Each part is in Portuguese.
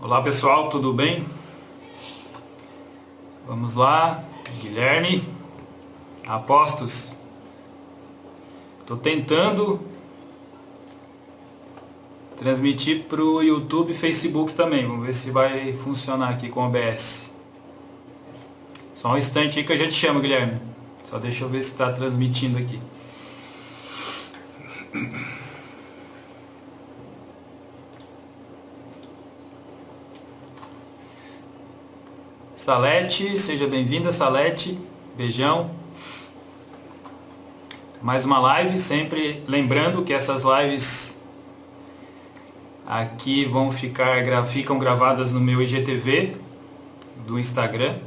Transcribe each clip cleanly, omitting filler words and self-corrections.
Olá pessoal, tudo bem? Vamos lá, Guilherme, Apostos. Estou tentando transmitir para o YouTube e Facebook também. Vamos ver se vai funcionar aqui com o OBS. Só um instante aí que eu já te chamo, Guilherme. Só deixa eu ver se está transmitindo aqui. Salete, seja bem-vinda, Salete. Beijão. Mais uma live, sempre lembrando que essas lives aqui ficam gravadas no meu IGTV do Instagram.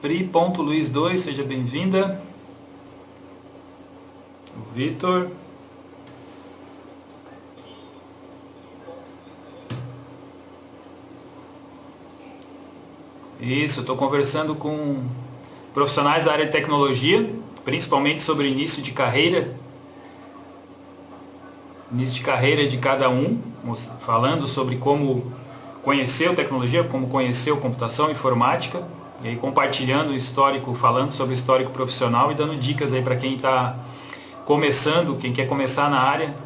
Pri.luiz2, seja bem-vinda. O Vitor. Isso, estou conversando com profissionais da área de tecnologia, principalmente sobre início de carreira de cada um, falando sobre como conhecer a tecnologia, como conhecer a computação, informática, e aí compartilhando o histórico, falando sobre o histórico profissional e dando dicas aí para quem está começando, quem quer começar na área.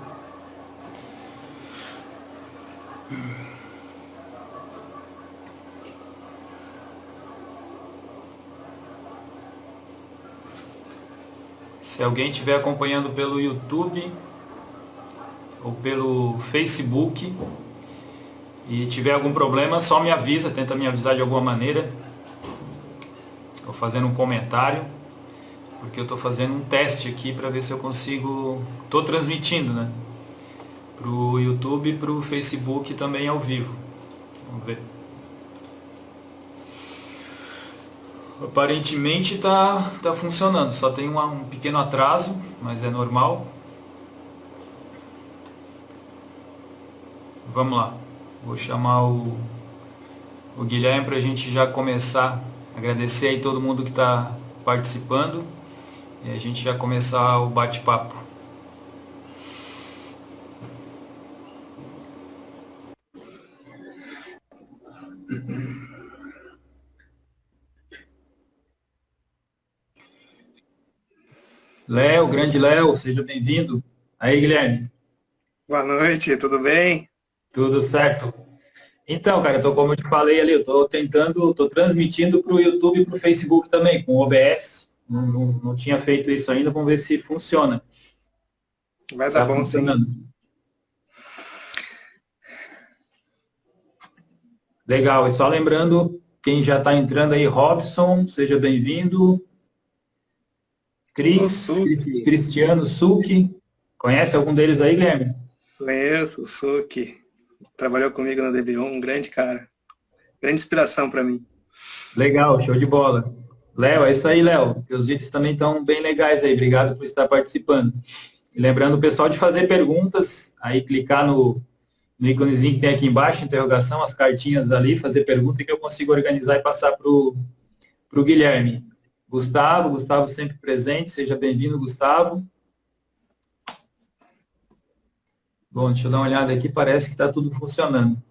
Se alguém estiver acompanhando pelo YouTube ou pelo Facebook e tiver algum problema, só me avisa, tenta me avisar de alguma maneira. Estou fazendo um comentário, porque eu estou fazendo um teste aqui para ver se eu consigo... Estou transmitindo, né? Para o YouTube e para o Facebook também ao vivo. Vamos ver. Aparentemente tá funcionando, só tem um pequeno atraso, mas é normal. Vamos lá, vou chamar o Guilherme para a gente já começar. Agradecer aí todo mundo que está participando e a gente já começar o bate-papo. Léo, grande Léo, seja bem-vindo. Aí, Guilherme. Boa noite, tudo bem? Tudo certo? Então, cara, como eu te falei ali, eu tô transmitindo para o YouTube e para o Facebook também, com o OBS. Não tinha feito isso ainda, vamos ver se funciona. Vai dar Tá bom sim. funcionando. Legal, e só lembrando, quem já está entrando aí, Robson, seja bem-vindo. O Cristiano Suki, conhece algum deles aí, Guilherme? Conheço, o Suki. Trabalhou comigo na DB1, um grande cara. Grande inspiração para mim. Legal, show de bola. Léo, é isso aí, Léo. Teus vídeos também estão bem legais aí. Obrigado por estar participando. E lembrando o pessoal de fazer perguntas, aí clicar no íconezinho que tem aqui embaixo, interrogação, as cartinhas ali, fazer pergunta que eu consigo organizar e passar para o Guilherme. Gustavo sempre presente, seja bem-vindo, Gustavo. Bom, deixa eu dar uma olhada aqui, parece que está tudo funcionando.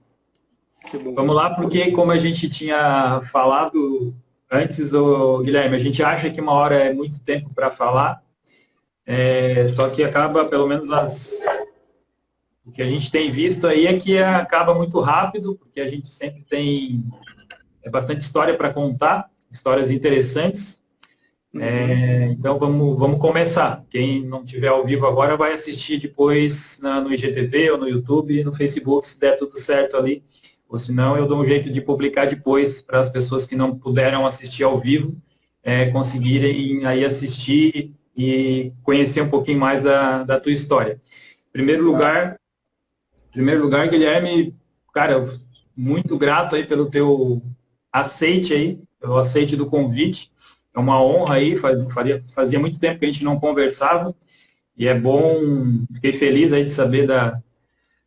Que bom. Vamos lá, porque como a gente tinha falado antes, Guilherme, a gente acha que uma hora é muito tempo para falar, só que acaba, pelo menos o que a gente tem visto aí é que acaba muito rápido, porque a gente sempre tem bastante história para contar, histórias interessantes. Então vamos começar. Quem não tiver ao vivo agora vai assistir depois no IGTV ou no YouTube e no Facebook, se der tudo certo ali. Ou senão eu dou um jeito de publicar depois para as pessoas que não puderam assistir ao vivo conseguirem aí assistir e conhecer um pouquinho mais da tua história. Em primeiro lugar, Guilherme, cara, muito grato aí pelo teu aceite aí, pelo aceite do convite. É uma honra aí, fazia muito tempo que a gente não conversava, e é bom, fiquei feliz aí de saber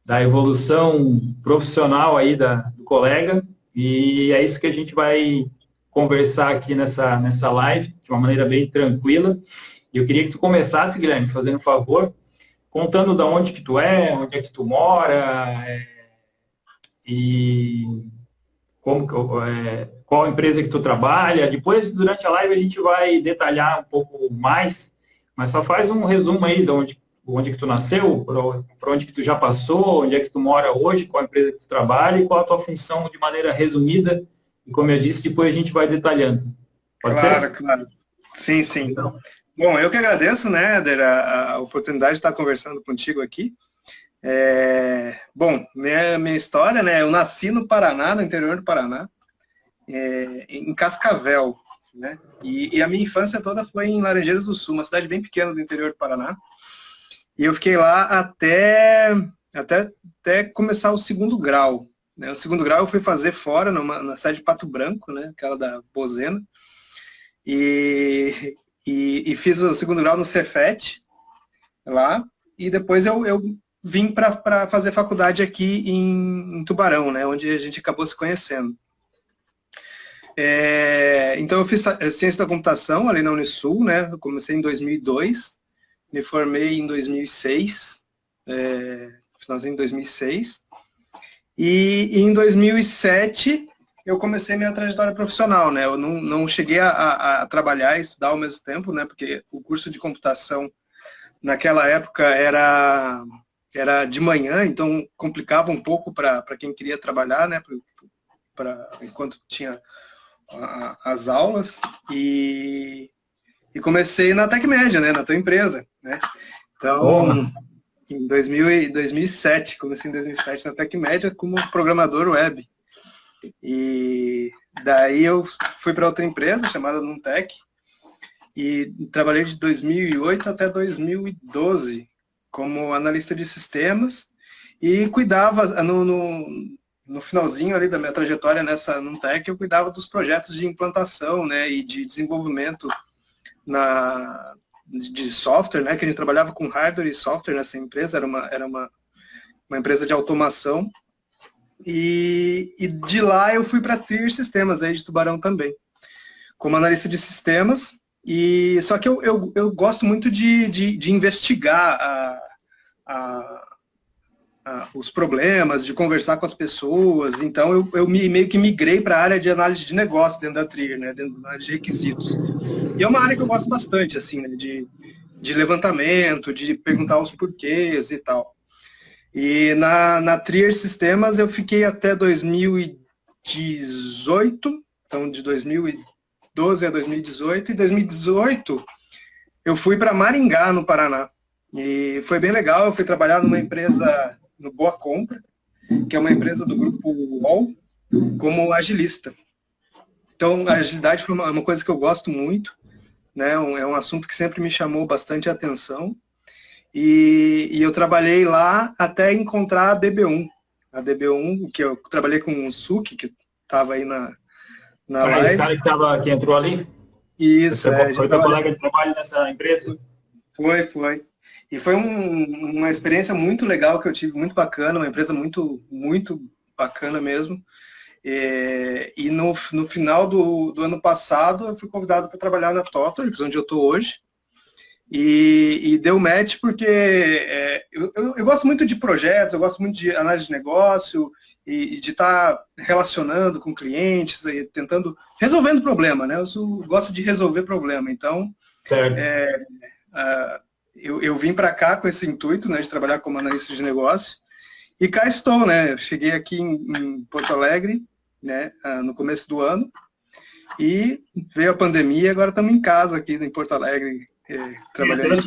da evolução profissional aí do colega, e é isso que a gente vai conversar aqui nessa live, de uma maneira bem tranquila. E eu queria que tu começasse, Guilherme, fazendo um favor, contando da onde que tu é, onde é que tu mora, e como, qual empresa que tu trabalha. Depois, durante a live, a gente vai detalhar um pouco mais, mas só faz um resumo aí de onde que tu nasceu, para onde que tu já passou, onde é que tu mora hoje, qual empresa que tu trabalha e qual a tua função de maneira resumida. E como eu disse, depois a gente vai detalhando. Pode ser? Claro. Sim, sim. Então, Bom, eu que agradeço, né, Éder, a oportunidade de estar conversando contigo aqui. Bom, minha história, né, eu nasci no Paraná, no interior do Paraná, em Cascavel, né, e a minha infância toda foi em Laranjeiras do Sul, uma cidade bem pequena do interior do Paraná, e eu fiquei lá até começar o segundo grau, né, o segundo grau eu fui fazer fora, na cidade de Pato Branco, né, aquela da Bozena, e fiz o segundo grau no Cefet, lá, e depois eu vim para fazer faculdade aqui em Tubarão, né, onde a gente acabou se conhecendo. Então eu fiz ciência da computação ali na Unisul, né, eu comecei em 2002, me formei em 2006, finalzinho de 2006, e em 2007 eu comecei minha trajetória profissional, né, eu não cheguei a trabalhar e estudar ao mesmo tempo, né, porque o curso de computação naquela época era de manhã, então complicava um pouco para quem queria trabalhar, né, enquanto tinha as aulas, e comecei na TecMédia, né, na tua empresa, né. Então, em 2007, comecei em 2007 na TecMédia como programador web. E daí eu fui para outra empresa chamada Nuntec, e trabalhei de 2008 até 2012 como analista de sistemas e cuidava, no finalzinho ali da minha trajetória nessa Nuntec, eu cuidava dos projetos de implantação, né, e de desenvolvimento de software, né, que a gente trabalhava com hardware e software nessa empresa, era uma empresa de automação, e de lá eu fui para a TRIR Sistemas, aí de Tubarão também, como analista de sistemas. E só que eu gosto muito de investigar os problemas, de conversar com as pessoas. Então eu meio que migrei para a área de análise de negócio dentro da TRIR, né, dentro da área de requisitos. E é uma área que eu gosto bastante, assim, né, de levantamento, de perguntar os porquês e tal. E na TRIR Sistemas eu fiquei até 2018, então de 2012 a 2018, e 2018 eu fui para Maringá, no Paraná. E foi bem legal, eu fui trabalhar numa empresa, no Boa Compra, que é uma empresa do grupo UOL, como agilista. Então, a agilidade foi uma coisa que eu gosto muito, né? É um assunto que sempre me chamou bastante atenção. E eu trabalhei lá até encontrar a DB1. A DB1, que eu trabalhei com o Suki, que estava aí na live. Esse cara que entrou ali? Isso, foi teu colega de trabalho nessa empresa? Foi. E foi uma experiência muito legal que eu tive, muito bacana, uma empresa muito, muito bacana mesmo. E no final do ano passado, eu fui convidado para trabalhar na Totalix, onde eu estou hoje. E deu match porque eu gosto muito de projetos, eu gosto muito de análise de negócio e de estar relacionando com clientes e resolvendo problema, né? Eu gosto de resolver problema, então eu vim para cá com esse intuito, né, de trabalhar como analista de negócio, e cá estou, né? Eu cheguei aqui em Porto Alegre, né, no começo do ano, e veio a pandemia, e agora estamos em casa aqui em Porto Alegre, trabalhando. Eu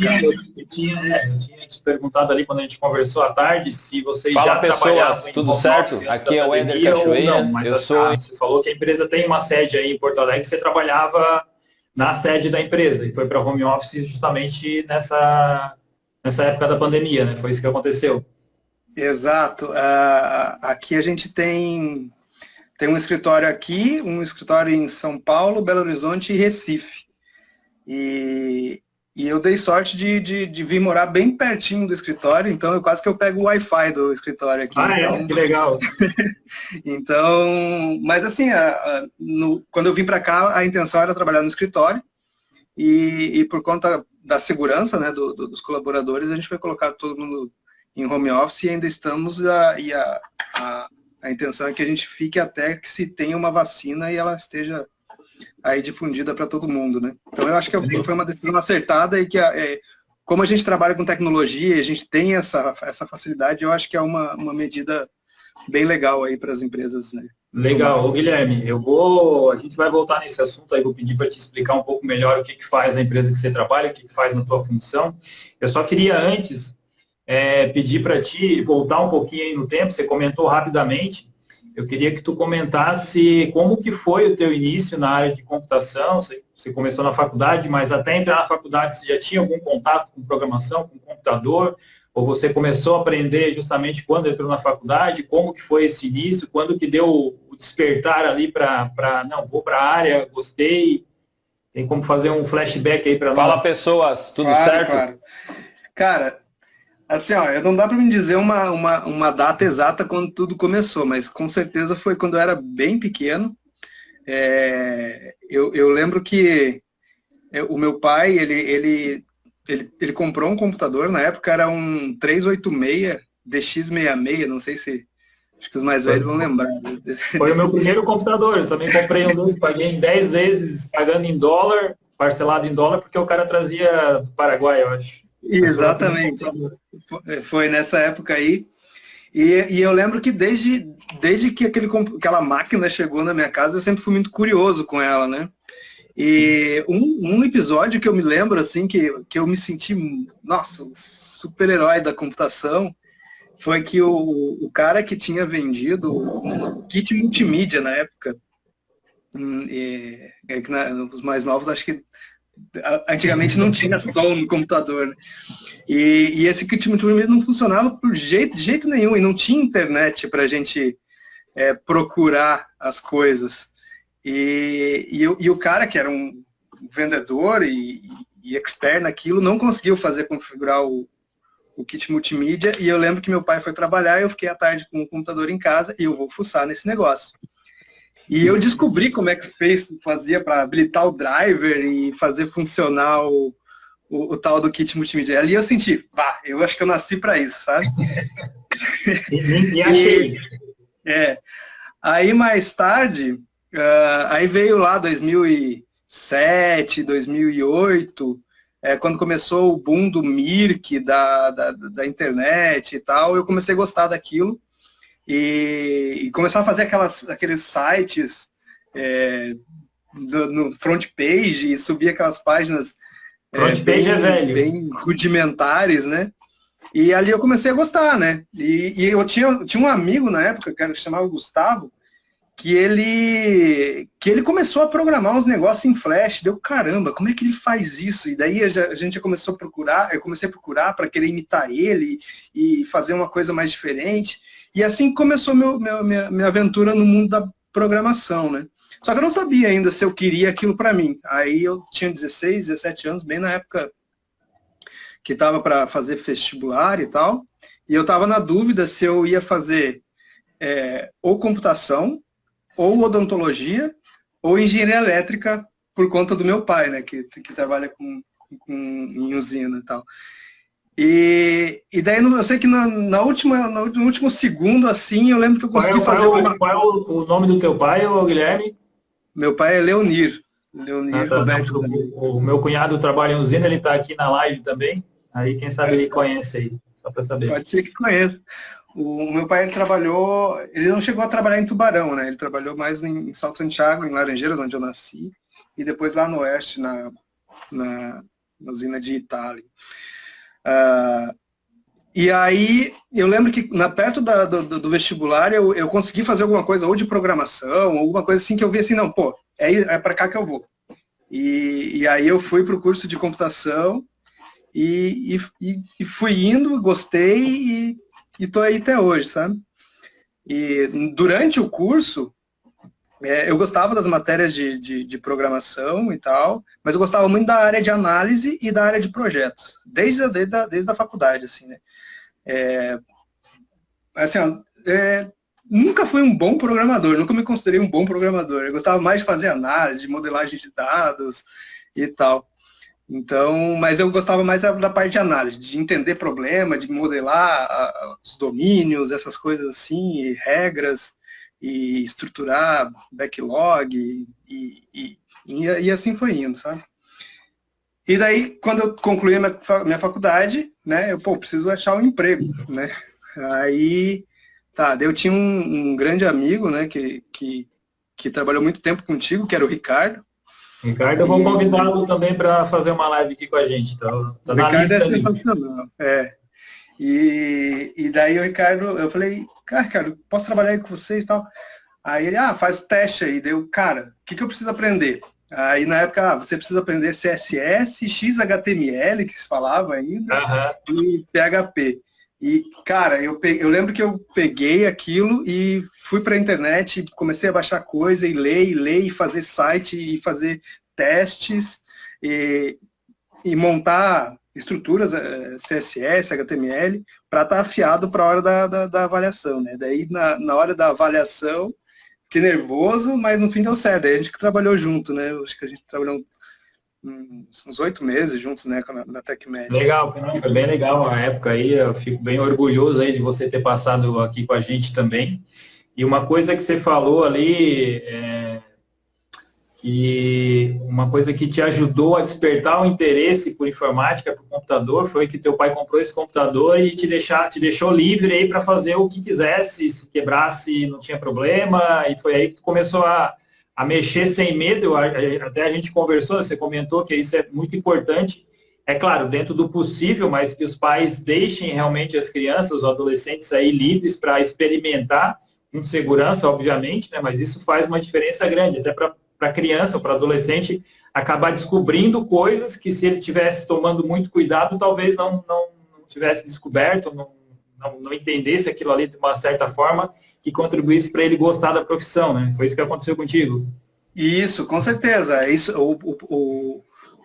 tinha te perguntado ali quando a gente conversou à tarde se vocês já trabalhavam. Tudo certo? Aqui é o Éder Cachoeira. Você falou que a empresa tem uma sede aí em Porto Alegre, você trabalhava na sede da empresa e foi para home office justamente nessa época da pandemia, né? Foi isso que aconteceu. Exato. Aqui a gente tem um escritório aqui, um escritório em São Paulo, Belo Horizonte e Recife. E E eu dei sorte de vir morar bem pertinho do escritório, então quase que eu pego o Wi-Fi do escritório aqui. Então... que legal. Então, mas assim, quando eu vim para cá, a intenção era trabalhar no escritório, e por conta da segurança, né, dos colaboradores, a gente foi colocar todo mundo em home office e ainda estamos, a intenção é que a gente fique até que se tenha uma vacina e ela esteja aí difundida para todo mundo, né? Então eu acho que foi uma decisão acertada, e que como a gente trabalha com tecnologia e a gente tem essa facilidade, eu acho que é uma medida bem legal aí para as empresas, né? Legal. Ô, Guilherme, a gente vai voltar nesse assunto aí, vou pedir para te explicar um pouco melhor o que faz a empresa que você trabalha, o que faz na tua função. Eu só queria antes pedir para ti voltar um pouquinho aí no tempo, você comentou rapidamente. Eu queria que tu comentasse como que foi o teu início na área de computação. Você começou na faculdade, mas até entrar na faculdade você já tinha algum contato com programação, com computador? Ou você começou a aprender justamente quando entrou na faculdade? Como que foi esse início? Quando que deu o despertar ali não, vou para a área, gostei? Tem como fazer um flashback aí para nós? Fala, pessoas, tudo certo? Claro. Cara, assim, não dá para me dizer uma data exata quando tudo começou, mas com certeza foi quando eu era bem pequeno. Eu lembro que o meu pai, ele comprou um computador, na época era um 386 DX66, não sei se... Acho que os mais velhos vão lembrar. Foi o meu primeiro computador, eu também comprei um desses, paguei em 10 vezes, pagando em dólar, parcelado em dólar, porque o cara trazia do Paraguai, eu acho. Exatamente. Foi nessa época aí. E eu lembro que desde que aquela máquina chegou na minha casa, eu sempre fui muito curioso com ela, né? E um episódio que eu me lembro, assim, que eu me senti, nossa, super-herói da computação, foi que o cara que tinha vendido um kit multimídia na época, os mais novos, acho que antigamente não tinha som no computador, né? E esse kit multimídia não funcionava por jeito nenhum, e não tinha internet para a gente procurar as coisas. E o cara, que era um vendedor e expert naquilo, não conseguiu configurar o kit multimídia, e eu lembro que meu pai foi trabalhar, e eu fiquei à tarde com o computador em casa, e eu vou fuçar nesse negócio. E eu descobri como é que fazia para habilitar o driver e fazer funcionar o tal do kit multimídia. Ali eu senti, eu acho que eu nasci para isso, sabe? E achei. Aí mais tarde, aí veio lá 2007, 2008, quando começou o boom do Mirk, da internet e tal, eu comecei a gostar daquilo e começar a fazer aqueles sites no front page, e subir aquelas páginas bem rudimentares, né? E ali eu comecei a gostar, né? E eu tinha um amigo na época, que se chamava Gustavo, que ele começou a programar uns negócios em Flash. Deu, caramba, como é que ele faz isso? E daí a gente já começou a procurar, eu comecei a procurar para querer imitar ele e fazer uma coisa mais diferente. E assim começou minha aventura no mundo da programação, né? Só que eu não sabia ainda se eu queria aquilo para mim. Aí eu tinha 16, 17 anos, bem na época que estava para fazer vestibular e tal. E eu estava na dúvida se eu ia fazer ou computação, ou odontologia, ou engenharia elétrica, por conta do meu pai, né, que trabalha em usina e tal. E daí eu sei que no último segundo, assim, eu lembro que eu consegui fazer Qual é o nome do teu pai, Guilherme? Meu pai é Leonir. Roberto. O meu cunhado trabalha em usina, ele está aqui na live também. Aí, quem sabe ele conhece aí, só para saber. Pode ser que conheça. O meu pai ele não chegou a trabalhar em Tubarão, né? Ele trabalhou mais em Salto Santiago, em Laranjeiras, onde eu nasci, e depois lá no oeste, na usina de Itália. E aí, eu lembro que perto do vestibular, eu consegui fazer alguma coisa, ou de programação, ou alguma coisa assim, que eu vi assim, não, é para cá que eu vou. E aí eu fui para o curso de computação, e fui indo, gostei, e tô aí até hoje, sabe? E durante o curso, Eu gostava das matérias de programação e tal, mas eu gostava muito da área de análise e da área de projetos, desde a faculdade, assim, né? Assim, ó, nunca fui um bom programador, nunca me considerei um bom programador. Eu gostava mais de fazer análise, de modelagem de dados e tal. Então, mas eu gostava mais da parte de análise, de entender problema, de modelar os domínios, essas coisas assim, e regras, e estruturar backlog, e assim foi indo, sabe? E daí, quando eu concluí a minha faculdade, né, eu, preciso achar um emprego, né? Aí, daí eu tinha um grande amigo, né, que trabalhou muito tempo contigo, que era o Ricardo. Ricardo, eu vou convidá-lo também para fazer uma live aqui com a gente. Tá o Ricardo é sensacional. E daí o Ricardo, eu falei, Ricardo, posso trabalhar aí com vocês e tal? Aí ele, faz o teste aí. Deu, cara, o que eu preciso aprender? Aí na época, você precisa aprender CSS, XHTML, que se falava ainda, e PHP. E, cara, eu lembro que eu peguei aquilo e fui para a internet, comecei a baixar coisa e ler, e fazer site, e fazer testes, e montar estruturas CSS, HTML, para estar afiado para a hora da avaliação, né? Daí, na hora da avaliação, fiquei nervoso, mas no fim deu certo. Aí a gente que trabalhou junto, né? Eu acho que a gente trabalhou uns 8 meses juntos, né, na TecMed. Legal, foi bem legal a época aí, eu fico bem orgulhoso aí de você ter passado aqui com a gente também. E uma coisa que você falou ali, que uma coisa que te ajudou a despertar o interesse por informática, por computador, foi que teu pai comprou esse computador e te deixou livre aí para fazer o que quisesse, se quebrasse não tinha problema, e foi aí que tu começou a mexer sem medo. Até a gente conversou, você comentou que isso é muito importante, é claro, dentro do possível, mas que os pais deixem realmente as crianças, os adolescentes aí livres para experimentar, com segurança, obviamente, né, mas isso faz uma diferença grande, até para a criança, para o adolescente, acabar descobrindo coisas que, se ele tivesse tomando muito cuidado, talvez não tivesse descoberto, não entendesse aquilo ali de uma certa forma, que contribuísse para ele gostar da profissão, né? Foi isso que aconteceu contigo. Isso, com certeza. Isso,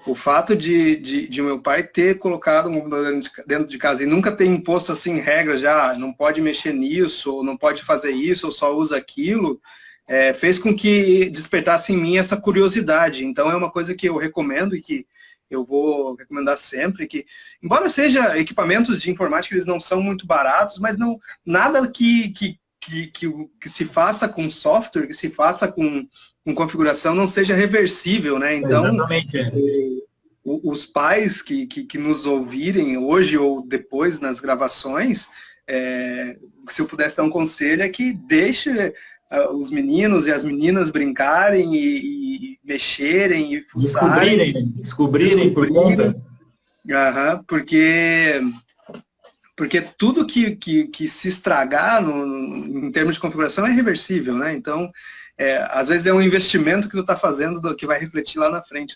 o fato de meu pai ter colocado um computador dentro de casa e nunca ter imposto assim regras, já não pode mexer nisso, ou não pode fazer isso, ou só usa aquilo, fez com que despertasse em mim essa curiosidade. Então é uma coisa que eu recomendo e que eu vou recomendar sempre, que, embora seja equipamentos de informática, eles não são muito baratos, mas nada que se faça com software, que se faça com configuração, não seja reversível, né? Então, exatamente. Os pais que nos ouvirem hoje ou depois nas gravações, se eu pudesse dar um conselho, é que deixe os meninos e as meninas brincarem e mexerem e fuçarem. Descobrirem por conta. Porque tudo que se estragar em termos de configuração é reversível, né? Então, às vezes é um investimento que tu está fazendo que vai refletir lá na frente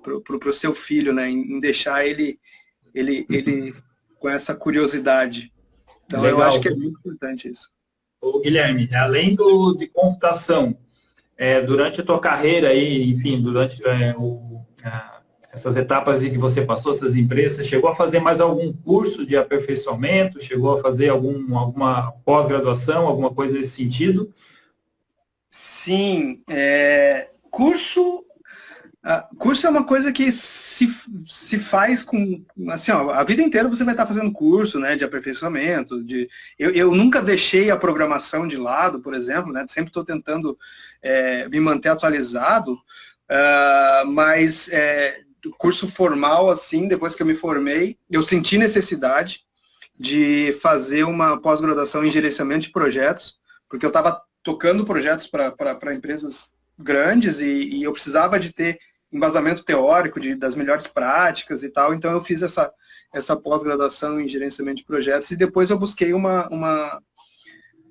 para o seu filho, né? Em deixar ele com essa curiosidade. Então, legal. Eu acho que é muito importante isso. Ô, Guilherme, além de computação, durante a tua carreira aí, enfim, durante essas etapas que você passou, essas empresas, você chegou a fazer mais algum curso de aperfeiçoamento? Chegou a fazer alguma pós-graduação, alguma coisa nesse sentido? Sim, curso é uma coisa que se faz com, assim, ó, a vida inteira você vai estar fazendo curso, né, de aperfeiçoamento. Eu nunca deixei a programação de lado, por exemplo, né, sempre estou tentando me manter atualizado, mas curso formal, assim, depois que eu me formei, eu senti necessidade de fazer uma pós-graduação em gerenciamento de projetos, porque eu estava tocando projetos para empresas grandes e eu precisava de ter embasamento teórico das melhores práticas e tal, então eu fiz essa pós-graduação em gerenciamento de projetos e depois eu busquei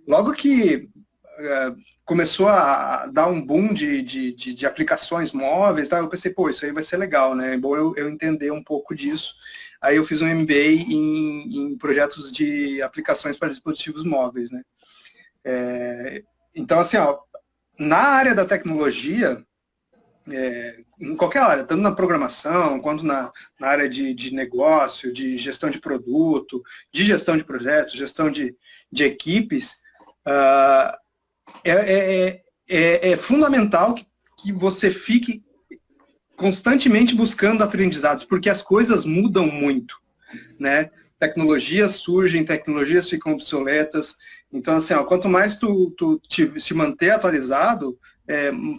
logo que começou a dar um boom de aplicações móveis, tá? Eu pensei, isso aí vai ser legal, né? É bom eu entender um pouco disso. Aí eu fiz um MBA em projetos de aplicações para dispositivos móveis, né? Então, assim, ó, na área da tecnologia, em qualquer área, tanto na programação, quanto na área de negócio, de gestão de produto, de gestão de projetos, gestão de equipes, é fundamental que você fique constantemente buscando aprendizados, porque as coisas mudam muito, né? Tecnologias surgem, tecnologias ficam obsoletas. Então, assim, quanto mais tu se manter atualizado,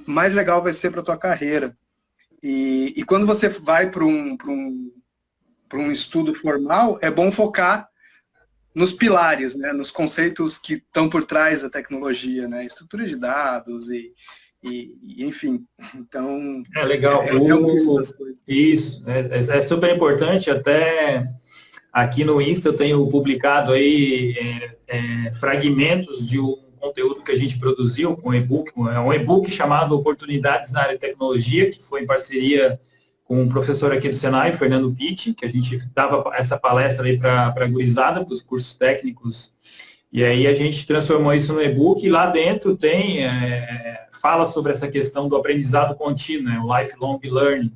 mais legal vai ser para a tua carreira. E quando você vai para um estudo formal, é bom focar nos pilares, né? Nos conceitos que estão por trás da tecnologia, né? Estrutura de dados e enfim. Então, legal. Isso, é super importante. Até aqui no Insta eu tenho publicado aí fragmentos de um conteúdo que a gente produziu com e-book. É um e-book chamado Oportunidades na Área de Tecnologia, que foi em parceria com um professor aqui do Senai, Fernando Pitti, que a gente dava essa palestra aí para a gurizada, para os cursos técnicos. E aí a gente transformou isso no e-book e lá dentro tem, fala sobre essa questão do aprendizado contínuo, o lifelong learning,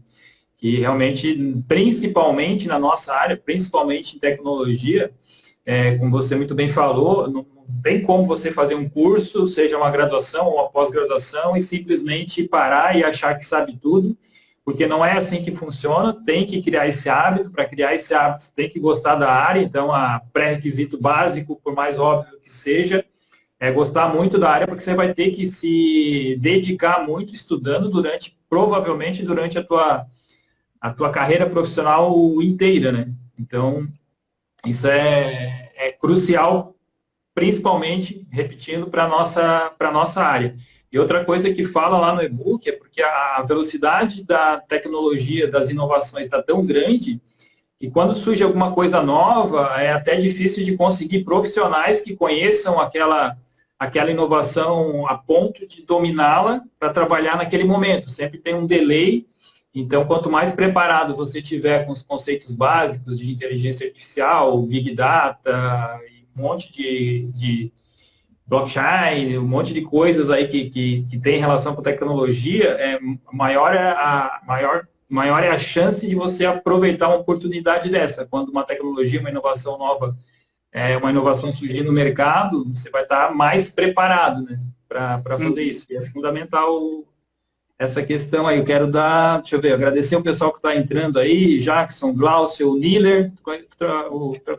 que realmente, principalmente na nossa área, principalmente em tecnologia, como você muito bem falou, não tem como você fazer um curso, seja uma graduação ou uma pós-graduação, e simplesmente parar e achar que sabe tudo, porque não é assim que funciona, tem que criar esse hábito, para criar esse hábito tem que gostar da área, então a pré-requisito básico, por mais óbvio que seja, é gostar muito da área, porque você vai ter que se dedicar muito estudando provavelmente durante a tua carreira profissional inteira, né? Então, isso é crucial, principalmente, repetindo, para a nossa área. E outra coisa que fala lá no e-book é porque a velocidade da tecnologia, das inovações está tão grande que quando surge alguma coisa nova, é até difícil de conseguir profissionais que conheçam aquela inovação a ponto de dominá-la para trabalhar naquele momento. Sempre tem um delay. Então, quanto mais preparado você tiver com os conceitos básicos de inteligência artificial, Big Data, um monte de blockchain, um monte de coisas aí que tem relação com tecnologia, maior é a chance de você aproveitar uma oportunidade dessa. Quando uma tecnologia, uma inovação nova, uma inovação surgir no mercado, você vai estar mais preparado, né, para fazer isso. E é fundamental essa questão aí. Eu quero deixa eu ver, agradecer o pessoal que está entrando aí, Jackson, Glaucio, Niller,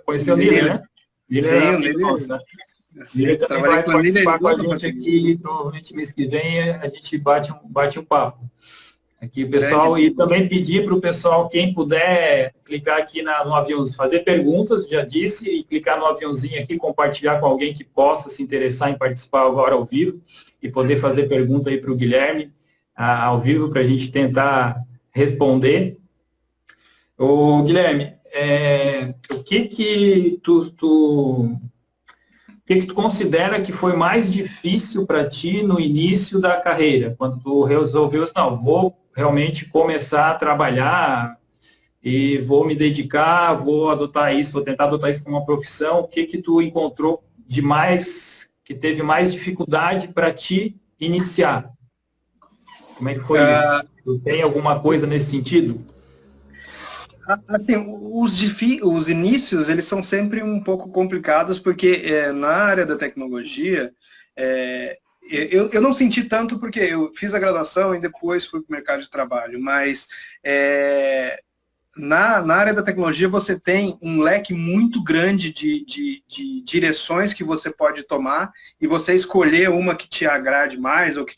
conheceu o Niller, né? Sim, o Niller. Niller também vai participar com a gente aqui, provavelmente mês que vem a gente bate um papo. Aqui, pessoal, e também pedir para o pessoal, quem puder, clicar aqui no aviãozinho, fazer perguntas, já disse, e clicar no aviãozinho aqui, compartilhar com alguém que possa se interessar em participar agora ao vivo e poder fazer pergunta aí para o Guilherme ao vivo para a gente tentar responder. Ô, Guilherme, o que tu considera que foi mais difícil para ti no início da carreira, quando tu resolveu assim, não, vou realmente começar a trabalhar e vou me dedicar, vou tentar adotar isso como uma profissão, o que tu encontrou de mais, que teve mais dificuldade para ti iniciar? Como é que foi isso? Tu tem alguma coisa nesse sentido? Assim, os inícios, eles são sempre um pouco complicados, porque na área da tecnologia, eu não senti tanto porque eu fiz a graduação e depois fui para o mercado de trabalho, mas na área da tecnologia você tem um leque muito grande de direções que você pode tomar e você escolher uma que te agrade mais ou que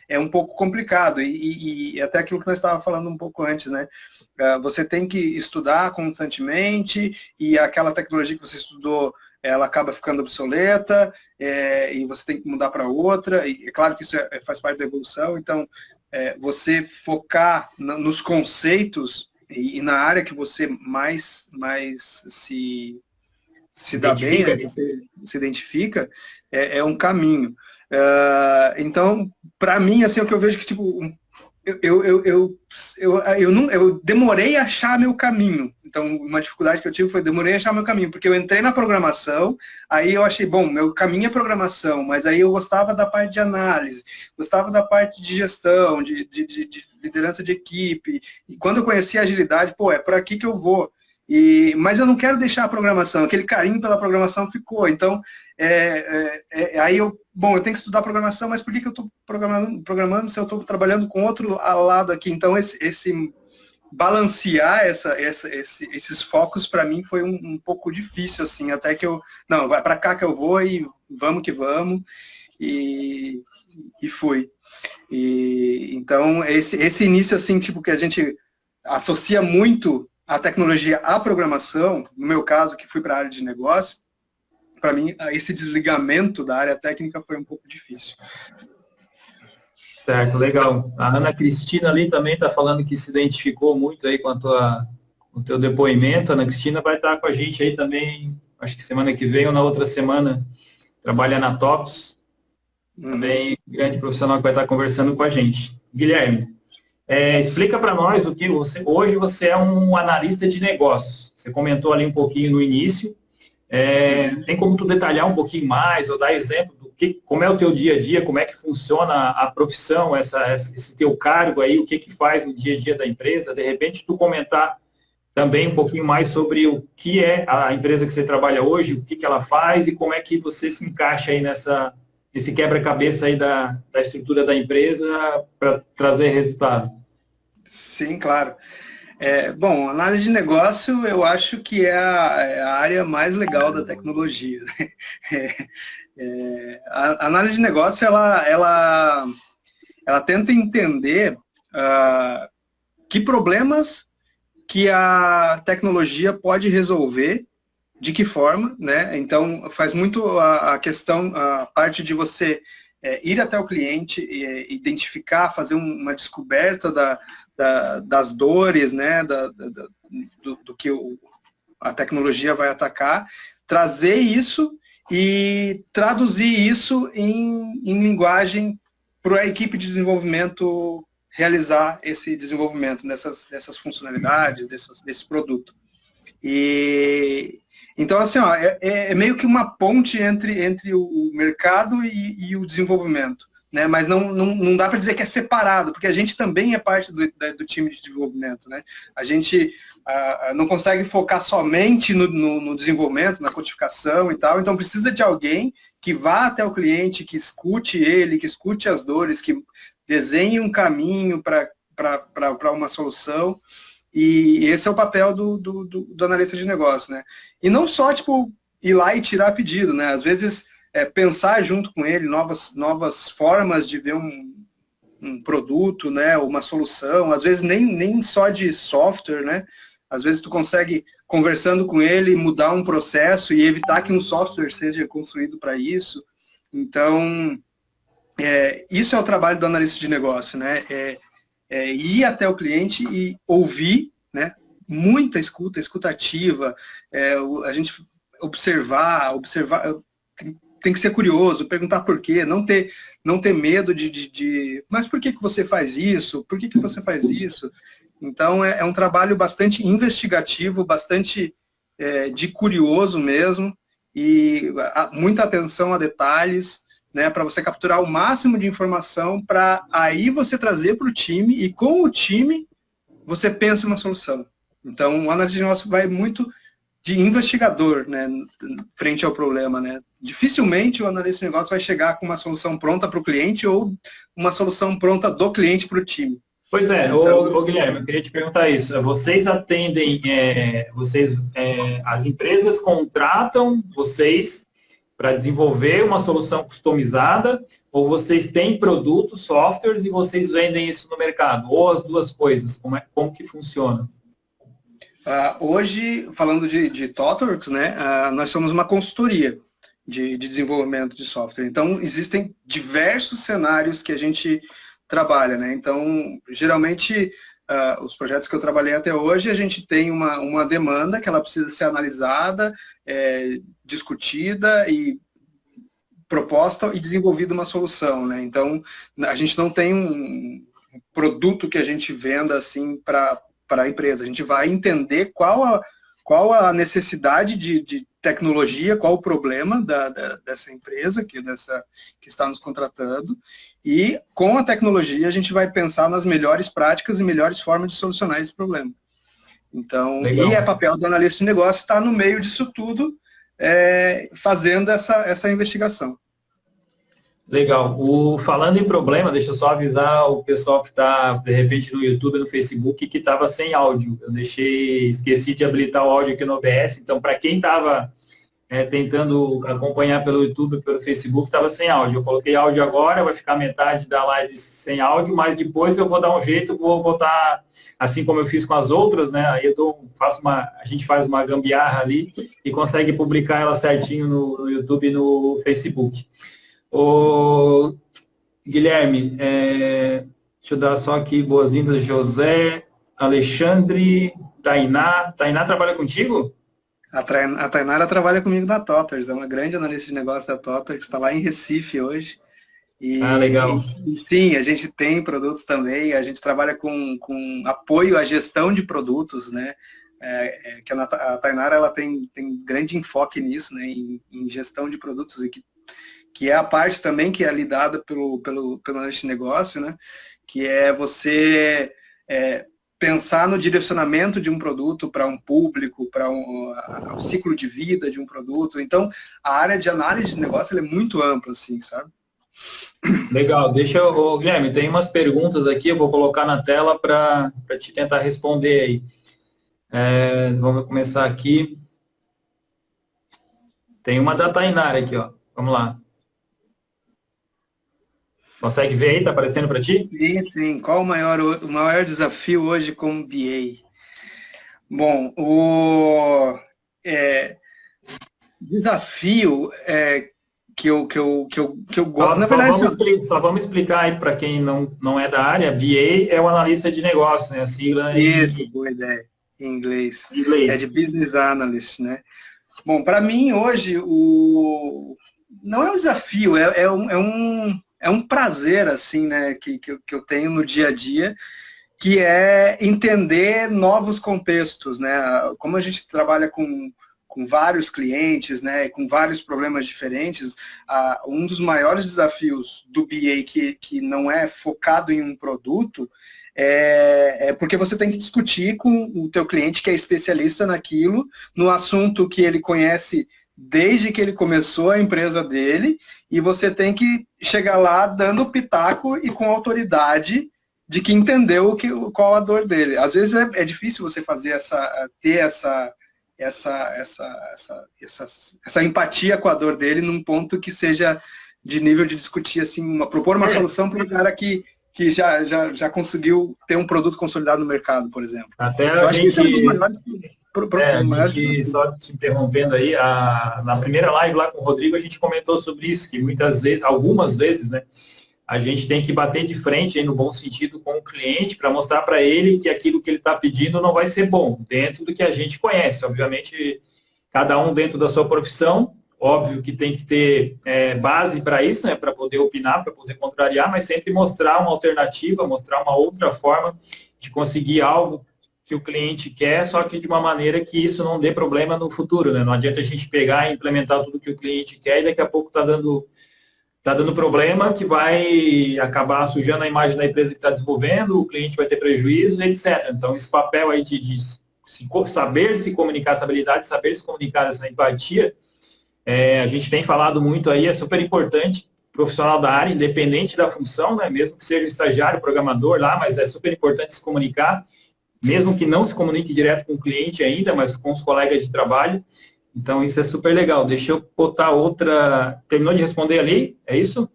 é um pouco complicado. E até aquilo que nós estávamos falando um pouco antes, né? Você tem que estudar constantemente e aquela tecnologia que você estudou, ela acaba ficando obsoleta e você tem que mudar para outra. E é claro que isso faz parte da evolução. Então, você focar nos conceitos e na área que você mais se dá bem, né? Você se identifica, é um caminho. Então, para mim, assim, o que eu vejo que eu demorei a achar meu caminho. Então, uma dificuldade que eu tive foi demorei a achar meu caminho, porque eu entrei na programação, aí eu achei, bom, meu caminho é programação, mas aí eu gostava da parte de análise, gostava da parte de gestão, de liderança de equipe, e quando eu conheci a agilidade, pô, é por aqui que eu vou. Mas eu não quero deixar a programação, aquele carinho pela programação ficou. Então, aí eu tenho que estudar programação, mas por que eu estou programando se eu estou trabalhando com outro lado aqui? Então, esse balancear esses focos, para mim, foi um pouco difícil, assim, até que não, vai para cá que eu vou e vamos que vamos, e fui. Então, esse início, assim, tipo, que a gente associa muito a tecnologia à programação, no meu caso, que fui para a área de negócio, para mim, esse desligamento da área técnica foi um pouco difícil. Certo, legal. A Ana Cristina ali também está falando que se identificou muito aí com o teu depoimento. A Ana Cristina vai estar com a gente aí também, acho que semana que vem ou na outra semana, trabalha na TOPS, também grande profissional que vai estar conversando com a gente. Guilherme, explica para nós o que hoje você é um analista de negócios. Você comentou ali um pouquinho no início. Tem como tu detalhar um pouquinho mais ou dar exemplo do como é o teu dia a dia, como é que funciona a profissão, esse teu cargo aí, o que faz no dia a dia da empresa? De repente, tu comentar também um pouquinho mais sobre o que é a empresa que você trabalha hoje, o que ela faz e como é que você se encaixa aí nesse quebra-cabeça aí da estrutura da empresa para trazer resultado. Sim, claro. Bom, análise de negócio eu acho que é a área mais legal da tecnologia. A análise de negócio, ela tenta entender que problemas que a tecnologia pode resolver, de que forma, né? Então, faz muito a questão, a parte de você ir até o cliente, identificar, fazer uma descoberta das dores, né, do que a tecnologia vai atacar, trazer isso e traduzir isso em linguagem para a equipe de desenvolvimento realizar esse desenvolvimento dessas funcionalidades, desse produto. Então, assim, é meio que uma ponte entre o mercado e o desenvolvimento. Né? Mas não dá para dizer que é separado, porque a gente também é parte do time de desenvolvimento. Né? A gente não consegue focar somente no desenvolvimento, na codificação e tal, então precisa de alguém que vá até o cliente, que escute ele, que escute as dores, que desenhe um caminho para uma solução, e esse é o papel do analista de negócio. Né? E não só tipo, ir lá e tirar pedido, né? Às vezes pensar junto com ele novas formas de ver um produto, né, uma solução, às vezes nem só de software, né, às vezes tu consegue, conversando com ele, mudar um processo e evitar que um software seja construído para isso. Então, isso é o trabalho do analista de negócio, né, ir até o cliente e ouvir, né, muita escuta ativa, a gente observar, tem que ser curioso, perguntar por quê, não ter medo mas por que você faz isso? Por que você faz isso? Então, é um trabalho bastante investigativo, bastante de curioso mesmo, e muita atenção a detalhes, né, para você capturar o máximo de informação, para aí você trazer para o time, e com o time, você pensa uma solução. Então, o análise de negócio vai muito de investigador, né, frente ao problema, né? Dificilmente o analista de negócio vai chegar com uma solução pronta para o cliente ou uma solução pronta do cliente para o time. Pois é, então, Guilherme, eu queria te perguntar isso. Vocês atendem, as empresas contratam vocês para desenvolver uma solução customizada, ou vocês têm produtos, softwares e vocês vendem isso no mercado? Ou as duas coisas? Como que funciona? Hoje, falando de ThoughtWorks, né, nós somos uma consultoria de desenvolvimento de software. Então, existem diversos cenários que a gente trabalha. Né? Então, geralmente, os projetos que eu trabalhei até hoje, a gente tem uma demanda que ela precisa ser analisada, discutida e proposta e desenvolvida uma solução. Né? Então, a gente não tem produto que a gente venda assim para a empresa. A gente vai entender qual a necessidade de tecnologia, qual o problema dessa empresa que está nos contratando, e com a tecnologia a gente vai pensar nas melhores práticas e melhores formas de solucionar esse problema. Então, Legal. e é papel do analista de negócio estar no meio disso tudo, fazendo essa investigação. Legal. Falando em problema, deixa eu só avisar o pessoal que está, de repente, no YouTube, no Facebook, que estava sem áudio. Eu esqueci de habilitar o áudio aqui no OBS, então, para quem estava tentando acompanhar pelo YouTube, pelo Facebook, estava sem áudio. Eu coloquei áudio agora, vai ficar metade da live sem áudio, mas depois eu vou dar um jeito, vou botar, assim como eu fiz com as outras, né? Aí a gente faz uma gambiarra ali e consegue publicar ela certinho no YouTube e no Facebook. Ô, Guilherme, deixa eu dar só aqui boas-vindas, José, Alexandre, Tainá. Tainá trabalha contigo? A Tainara trabalha comigo na Totters, é uma grande analista de negócio da Totters, está lá em Recife hoje. Legal. E sim, a gente tem produtos também, a gente trabalha com apoio à gestão de produtos, né? Que a Tainara ela tem grande enfoque nisso, né? Em gestão de produtos, e que é a parte também que é lidada pelo analista de negócio, né? Que é você pensar no direcionamento de um produto para um público, para o ciclo de vida de um produto. Então, a área de análise de negócio ela é muito ampla, assim, sabe? Legal. Guilherme, tem umas perguntas aqui, eu vou colocar na tela para te tentar responder aí. Vamos começar aqui. Tem uma da Tainara aqui, ó. Vamos lá. Consegue ver aí? Está aparecendo para ti? Sim. Qual o maior desafio hoje como BA? Bom, o desafio que eu gosto... Na verdade, só vamos explicar aí para quem não é da área. BA é o analista de negócio, né? A sigla Isso, boa ideia. Em inglês. É de Business Analyst, né? Bom, para mim, hoje, não é um desafio, é um prazer, assim, né, que eu tenho no dia a dia, que é entender novos contextos, né? Como a gente trabalha com vários clientes, né, com vários problemas diferentes, um dos maiores desafios do BA que não é focado em um produto é porque você tem que discutir com o teu cliente que é especialista naquilo, no assunto que ele conhece desde que ele começou a empresa dele, e você tem que chegar lá dando pitaco e com autoridade de que entendeu qual a dor dele. Às vezes é difícil você ter essa empatia com a dor dele num ponto que seja de nível de discutir, assim, propor uma solução para um cara que já conseguiu ter um produto consolidado no mercado, por exemplo. Até eu acho que isso é um dos maiores... só te interrompendo aí, na primeira live lá com o Rodrigo, a gente comentou sobre isso, que algumas vezes, né, a gente tem que bater de frente, aí, no bom sentido, com o cliente, para mostrar para ele que aquilo que ele está pedindo não vai ser bom, dentro do que a gente conhece. Obviamente, cada um dentro da sua profissão, óbvio que tem que ter base para isso, né, para poder opinar, para poder contrariar, mas sempre mostrar uma alternativa, mostrar uma outra forma de conseguir algo que o cliente quer, só que de uma maneira que isso não dê problema no futuro, né? Não adianta a gente pegar e implementar tudo que o cliente quer e daqui a pouco está dando problema que vai acabar sujando a imagem da empresa que está desenvolvendo, o cliente vai ter prejuízo, etc. Então, esse papel aí de saber se comunicar, essa habilidade de saber se comunicar, essa empatia, a gente tem falado muito aí, é super importante, profissional da área, independente da função, né? Mesmo que seja um estagiário, programador lá, mas é super importante se comunicar, mesmo que não se comunique direto com o cliente ainda, mas com os colegas de trabalho. Então, isso é super legal. Deixa eu botar outra... Terminou de responder ali? É isso?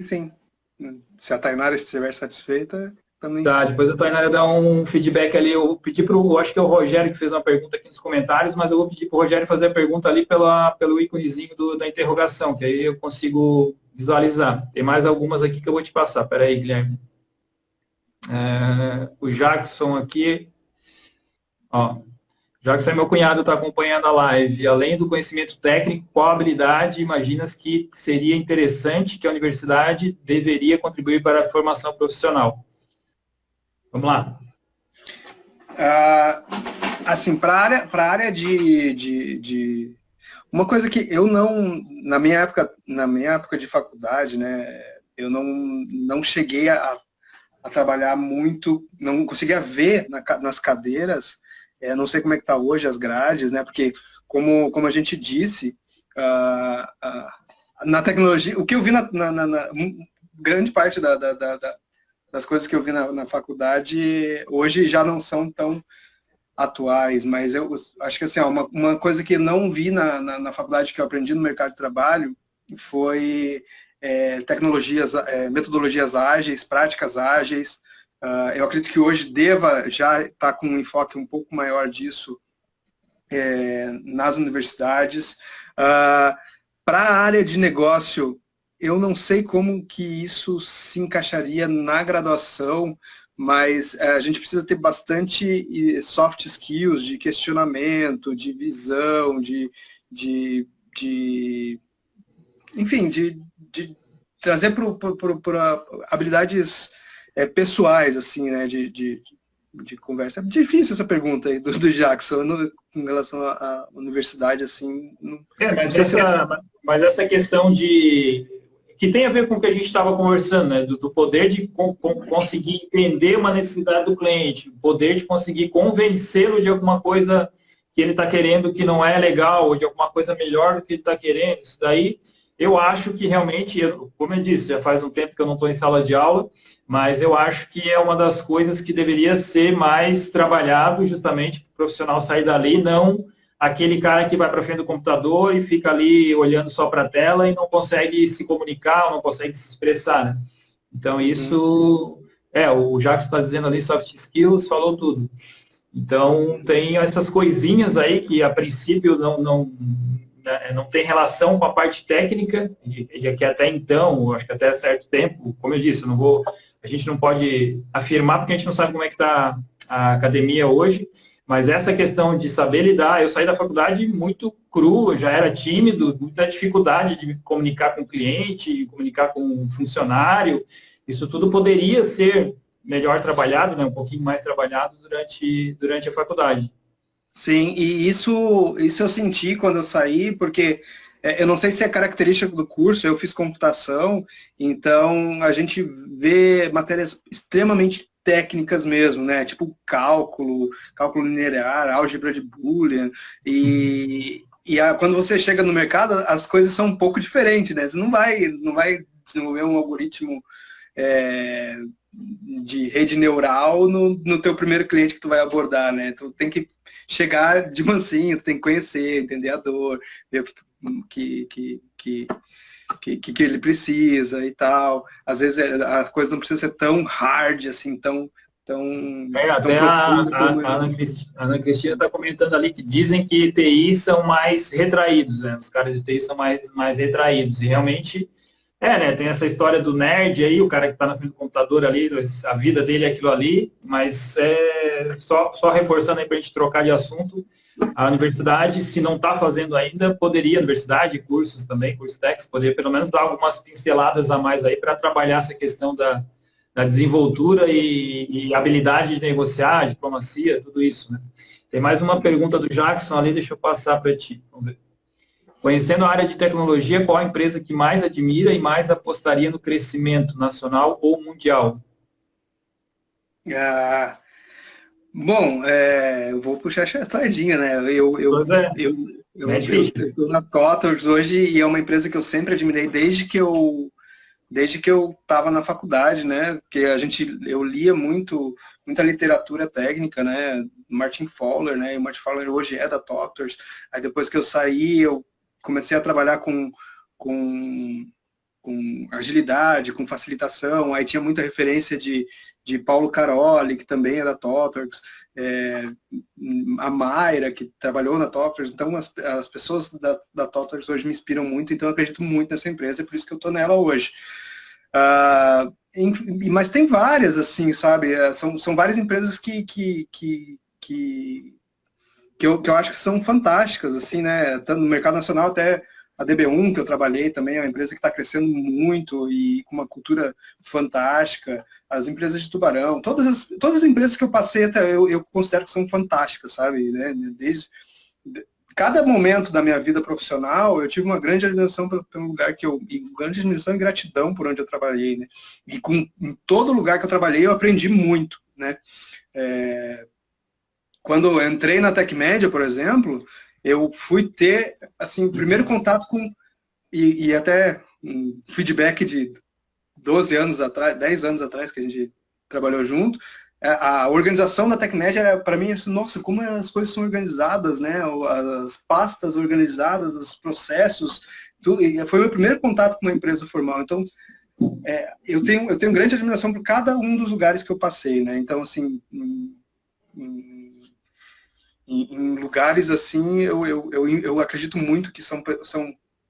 Sim. Se a Tainara estiver satisfeita, também... Tá, depois a Tainara dá um feedback ali. Eu pedi acho que é o Rogério que fez uma pergunta aqui nos comentários, mas eu vou pedir para o Rogério fazer a pergunta ali pelo íconezinho da interrogação, que aí eu consigo visualizar. Tem mais algumas aqui que eu vou te passar. Espera aí, Guilherme. O Jackson aqui... Ó, Jackson é meu cunhado, está acompanhando a live. Além do conhecimento técnico, qual habilidade imaginas que seria interessante que a universidade deveria contribuir para a formação profissional? Vamos lá. Assim, para a área de... Uma coisa que eu não... Na minha época de faculdade, né, eu não cheguei a trabalhar muito, não conseguia ver nas cadeiras, não sei como é que está hoje as grades, né, porque como a gente disse, na tecnologia, o que eu vi grande parte das coisas que eu vi na faculdade, hoje já não são tão atuais, mas eu acho que assim, uma coisa que eu não vi na faculdade que eu aprendi no mercado de trabalho foi metodologias ágeis, práticas ágeis. Eu acredito que hoje deva já estar com um enfoque um pouco maior disso nas universidades. Para a área de negócio, eu não sei como que isso se encaixaria na graduação, mas a gente precisa ter bastante soft skills de questionamento, de visão, enfim, de trazer para habilidades pessoais, assim, né, de conversa. É difícil essa pergunta aí do Jackson em relação à universidade, assim. Mas essa questão que tem a ver com o que a gente estava conversando, né, do poder de conseguir entender uma necessidade do cliente, o poder de conseguir convencê-lo de alguma coisa que ele está querendo que não é legal, ou de alguma coisa melhor do que ele está querendo. Isso daí, eu acho que realmente, como eu disse, já faz um tempo que eu não estou em sala de aula, mas eu acho que é uma das coisas que deveria ser mais trabalhado justamente para o profissional sair dali, não aquele cara que vai para frente do computador e fica ali olhando só para a tela e não consegue se comunicar, não consegue se expressar, né? Então, isso... o Jacques está dizendo ali, soft skills, falou tudo. Então, tem essas coisinhas aí que, a princípio, não tem relação com a parte técnica, e que até então, acho que até certo tempo, como eu disse, a gente não pode afirmar porque a gente não sabe como é que está a academia hoje, mas essa questão de saber lidar, eu saí da faculdade muito cru, já era tímido, muita dificuldade de me comunicar com o cliente, comunicar com o funcionário, isso tudo poderia ser melhor trabalhado, né, um pouquinho mais trabalhado durante a faculdade. Sim, e isso eu senti quando eu saí, porque eu não sei se é característica do curso, eu fiz computação, então a gente vê matérias extremamente técnicas mesmo, né? Tipo cálculo linear, álgebra de Boolean, quando você chega no mercado, as coisas são um pouco diferentes, né? Você não vai desenvolver um algoritmo de rede neural no teu primeiro cliente que tu vai abordar, né? Tu tem que chegar de mansinho, tu tem que conhecer, entender a dor, ver o que ele precisa e tal. Às vezes as coisas não precisam ser tão hard, assim, tão até a Ana Cristina está comentando ali que dizem que TI são mais retraídos, né? Os caras de TI são mais retraídos. E realmente, né? Tem essa história do nerd aí, o cara que está na frente do computador ali, a vida dele é aquilo ali, mas só reforçando aí para a gente trocar de assunto, a universidade, se não está fazendo ainda, universidade, cursos também, cursos técnicos, poderia pelo menos dar algumas pinceladas a mais aí para trabalhar essa questão da desenvoltura e habilidade de negociar, diplomacia, tudo isso, né? Tem mais uma pergunta do Jackson ali, deixa eu passar para ti. Vamos ver. Conhecendo a área de tecnologia, qual a empresa que mais admira e mais apostaria no crescimento nacional ou mundial? Bom, eu vou puxar a sardinha, né? Eu estou na TOTVS hoje e é uma empresa que eu sempre admirei desde que eu estava na faculdade, né? Porque eu lia muita literatura técnica, né? Martin Fowler, né? E o Martin Fowler hoje é da TOTVS. Aí depois que eu saí, eu comecei a trabalhar com agilidade, com facilitação. Aí tinha muita referência de Paulo Caroli, que também é da TOTVS, a Mayra, que trabalhou na TOTVS. Então, as pessoas da TOTVS hoje me inspiram muito, então eu acredito muito nessa empresa, é por isso que eu estou nela hoje. Mas tem várias, assim, sabe? São várias empresas que eu acho que são fantásticas, assim, né? Tanto no mercado nacional, até A DB1, que eu trabalhei também, é uma empresa que está crescendo muito e com uma cultura fantástica. As empresas de Tubarão, todas as empresas que eu passei, até eu considero que são fantásticas, sabe? Né? Cada momento da minha vida profissional, eu tive uma grande admiração pelo lugar grande admiração e gratidão por onde eu trabalhei, né? E em todo lugar que eu trabalhei, eu aprendi muito, né? Quando eu entrei na TecMedia, por exemplo, eu fui ter, assim, o primeiro contato com, e até um feedback de 12 anos atrás, 10 anos atrás, que a gente trabalhou junto, a organização da TecMedia era, para mim, assim, nossa, como as coisas são organizadas, né? As pastas organizadas, os processos, tudo. E foi o meu primeiro contato com uma empresa formal. Então, eu tenho grande admiração por cada um dos lugares que eu passei, né? Então, assim, em lugares assim, eu acredito muito que são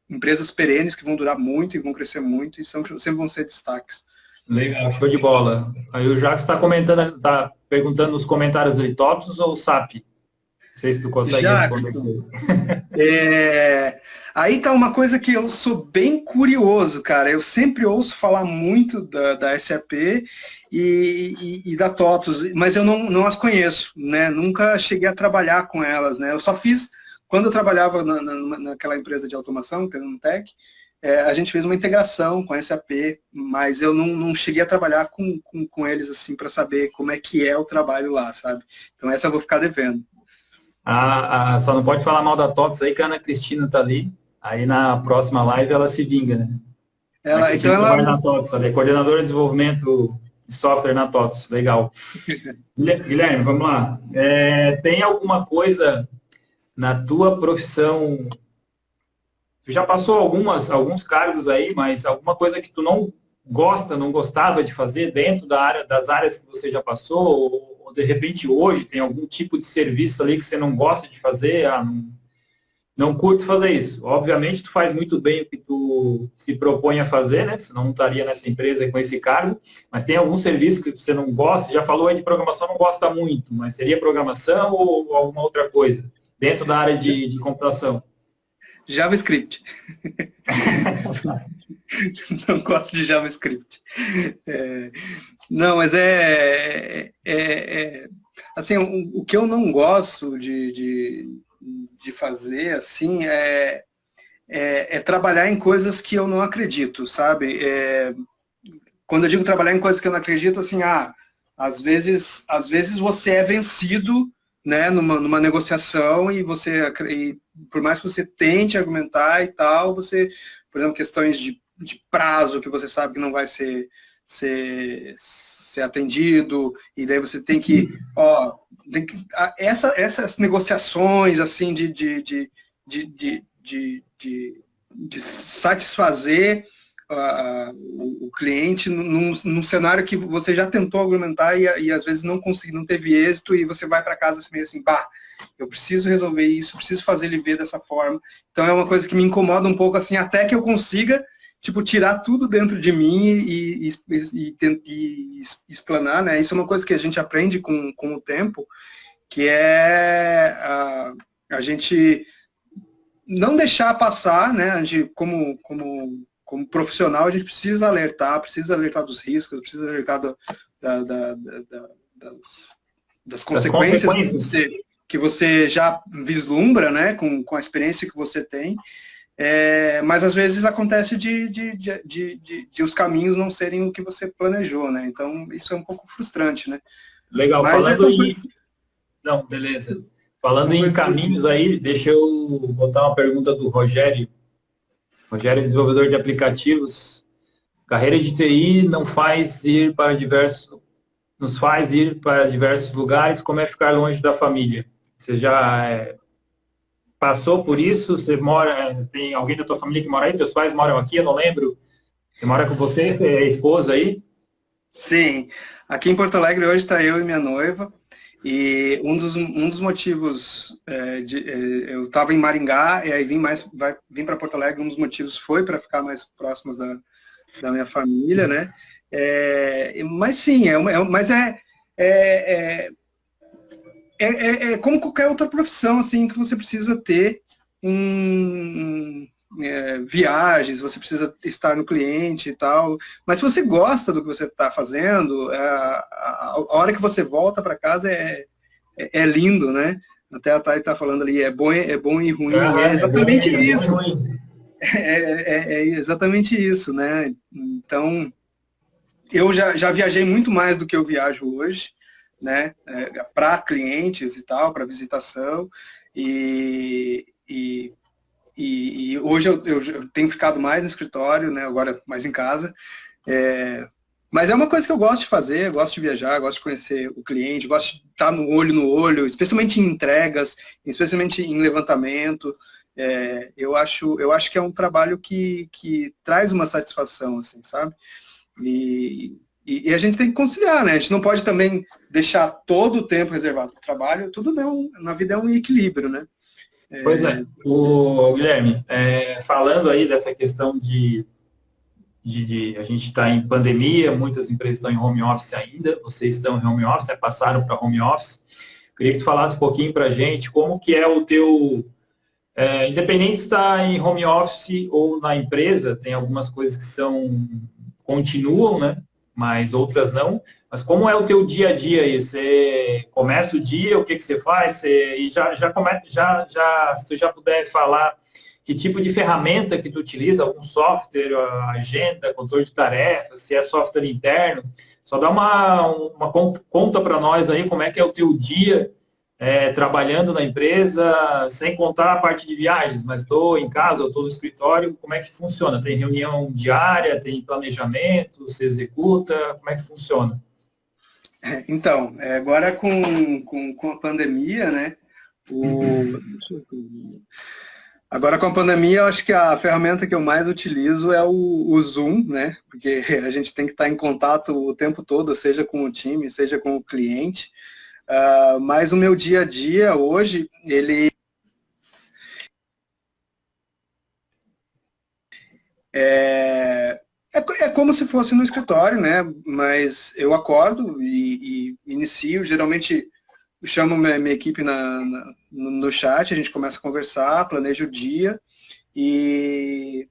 empresas perenes que vão durar muito e vão crescer muito e sempre vão ser destaques. Legal, show de bola. Aí o Jacques está perguntando nos comentários ali, TOTOS ou SAP? Não sei se tu consegue responder. Aí tá uma coisa que eu sou bem curioso, cara. Eu sempre ouço falar muito da SAP e da TOTOS, mas eu não as conheço, né? Nunca cheguei a trabalhar com elas, né? Eu só fiz, quando eu trabalhava naquela empresa de automação, que era um Tech, a gente fez uma integração com a SAP, mas eu não cheguei a trabalhar com eles assim para saber como é que é o trabalho lá, sabe? Então essa eu vou ficar devendo. Só não pode falar mal da TOTOS aí, que a Ana Cristina tá ali. Aí na próxima live ela se vinga, né? Ela trabalha na TOTOS, ela é coordenadora de desenvolvimento de software na TOTOS. Legal. Guilherme, vamos lá. Tem alguma coisa na tua profissão? Tu já passou alguns cargos aí, mas alguma coisa que tu não gostava de fazer dentro das áreas que você já passou? Ou de repente hoje tem algum tipo de serviço ali que você não gosta de fazer? Não curto fazer isso. Obviamente tu faz muito bem o que tu se propõe a fazer, né? Senão não estaria nessa empresa com esse cargo. Mas tem algum serviço que você não gosta? Já falou aí de programação, não gosta muito, mas seria programação ou alguma outra coisa dentro da área de computação? JavaScript. Não gosto de JavaScript. Não, mas assim, o que eu não gosto de fazer, assim, é trabalhar em coisas que eu não acredito, sabe? Quando eu digo trabalhar em coisas que eu não acredito, assim, às vezes você é vencido, né, numa negociação e por mais que você tente argumentar e tal, você, por exemplo, questões de prazo que você sabe que não vai ser atendido, e daí você tem que essas negociações assim de satisfazer o cliente num cenário que você já tentou argumentar e às vezes não teve êxito, e você vai para casa meio assim, eu preciso resolver isso, preciso fazer ele ver dessa forma. Então é uma coisa que me incomoda um pouco, assim, até que eu consiga, tipo, tirar tudo dentro de mim e explanar, né? Isso é uma coisa que a gente aprende com o tempo, que é a gente não deixar passar, né? A gente, como profissional, a gente precisa alertar dos riscos, precisa alertar das consequências que você já vislumbra, né, com a experiência que você tem, mas às vezes acontece de os caminhos não serem o que você planejou, né? Então isso é um pouco frustrante, né? Legal, Não, beleza. Falando em caminhos aí, deixa eu botar uma pergunta do Rogério. Rogério é desenvolvedor de aplicativos. Carreira de TI nos faz ir para diversos lugares. Como é ficar longe da família? Você já passou por isso? Você tem alguém da tua família que mora aí? Teus pais moram aqui? Eu não lembro. Você mora com você? Você é esposa aí? Sim. Aqui em Porto Alegre hoje está eu e minha noiva. E um dos motivos, eu estava em Maringá e aí vim para Porto Alegre. Um dos motivos foi para ficar mais próximos da minha família, né? Mas sim, como qualquer outra profissão, assim, que você precisa ter viagens, você precisa estar no cliente e tal. Mas se você gosta do que você está fazendo, a hora que você volta para casa é lindo, né? Até a Thay está falando ali, é bom e ruim. É exatamente isso. É exatamente isso, né? Então, eu já viajei muito mais do que eu viajo hoje, né? Para clientes e tal, para visitação. E hoje eu tenho ficado mais no escritório, né? Agora mais em casa. Mas é uma coisa que eu gosto de fazer, gosto de viajar, gosto de conhecer o cliente, gosto de estar no olho, especialmente em entregas, especialmente em levantamento. Eu acho que é um trabalho que traz uma satisfação, assim, sabe? E a gente tem que conciliar, né? A gente não pode também deixar todo o tempo reservado para o trabalho, tudo na vida é um equilíbrio, né? Pois é, o Guilherme, falando aí dessa questão de a gente está em pandemia, muitas empresas estão em home office ainda, vocês estão em home office, passaram para home office. Queria que tu falasse um pouquinho para a gente como que é o teu, independente se está em home office ou na empresa, tem algumas coisas que continuam, né? Mas outras não. Mas como é o teu dia a dia aí? Você começa o dia, o que você faz? E se tu já puder falar que tipo de ferramenta que tu utiliza, algum software, agenda, controle de tarefas, se é software interno, só dá uma conta para nós aí como é que é o teu dia trabalhando na empresa, sem contar a parte de viagens, mas estou em casa, estou no escritório, como é que funciona? Tem reunião diária, tem planejamento, se executa, como é que funciona? Então, agora com a pandemia, né? Agora com a pandemia, eu acho que a ferramenta que eu mais utilizo é o Zoom, né? Porque a gente tem que estar em contato o tempo todo, seja com o time, seja com o cliente. Mas o meu dia a dia hoje, ele é como se fosse no escritório, né? Mas eu acordo e inicio, geralmente chamo minha equipe no chat, a gente começa a conversar, planeja o dia e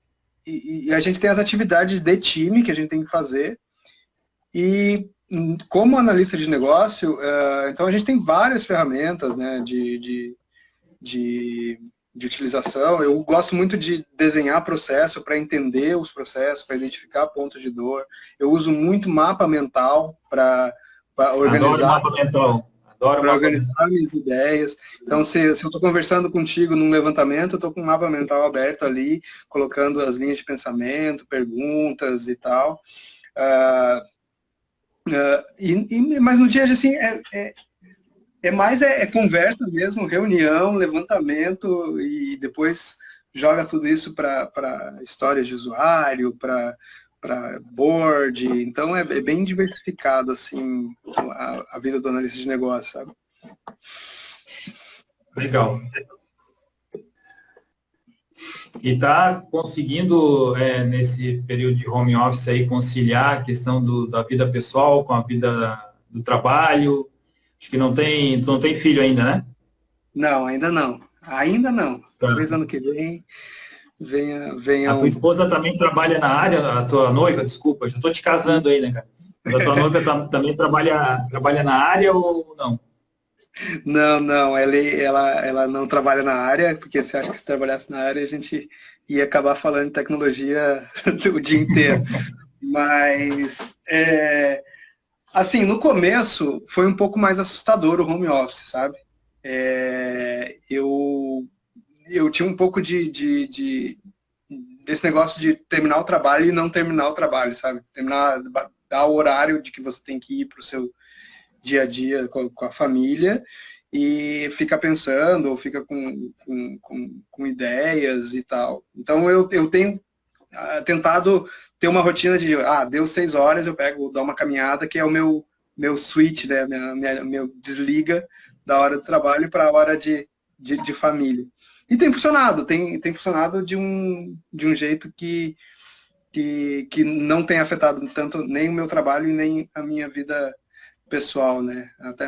a gente tem as atividades de time que a gente tem que fazer. E como analista de negócio, então a gente tem várias ferramentas, né, de utilização. Eu gosto muito de desenhar processo para entender os processos, para identificar pontos de dor. Eu uso muito mapa mental para organizar. Adoro mapa mental. Para organizar minhas ideias. Então, se eu estou conversando contigo num levantamento, eu estou com um mapa mental aberto ali, colocando as linhas de pensamento, perguntas e tal. Mas no dia assim, mais conversa mesmo, reunião, levantamento, e depois joga tudo isso para histórias de usuário, para board. Então é bem diversificado assim a vida do analista de negócio, sabe? Legal. E está conseguindo, nesse período de home office, aí, conciliar a questão da vida pessoal com a vida do trabalho? Acho que tu não tem filho ainda, né? Não, ainda não. Ainda não. Talvez ano que vem venha a tua esposa também trabalha na área, a tua noiva, desculpa, já estou te casando aí, né, cara? Mas a tua noiva também trabalha na área ou não? Não, ela não trabalha na área, porque você acha que se trabalhasse na área a gente ia acabar falando de tecnologia o dia inteiro. Mas, assim, no começo foi um pouco mais assustador o home office, sabe? Eu tinha um pouco desse negócio de terminar o trabalho e não terminar o trabalho, sabe? Dar o horário de que você tem que ir para o seu dia a dia com a família e fica pensando ou fica com ideias e tal. Então eu tenho tentado ter uma rotina de deu 6 horas, eu dar uma caminhada, que é o meu switch, né, meu desliga da hora do trabalho para a hora de família. E tem funcionado, tem funcionado de um jeito que não tem afetado tanto nem o meu trabalho e nem a minha vida pessoal, né? Até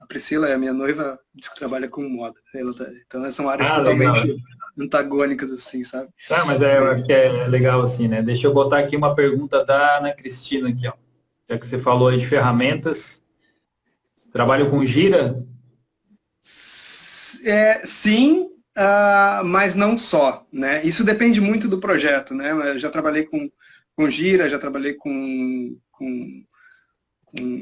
A Priscila é a minha noiva, diz que trabalha com moda. Então são áreas legal. totalmente antagônicas, assim, sabe? Tá, mas eu acho que é legal assim, né? Deixa eu botar aqui uma pergunta da Ana Cristina aqui, ó. Já que você falou aí de ferramentas, trabalho com Gira? Sim, mas não só, né? Isso depende muito do projeto, né? Eu já trabalhei com Gira, já trabalhei com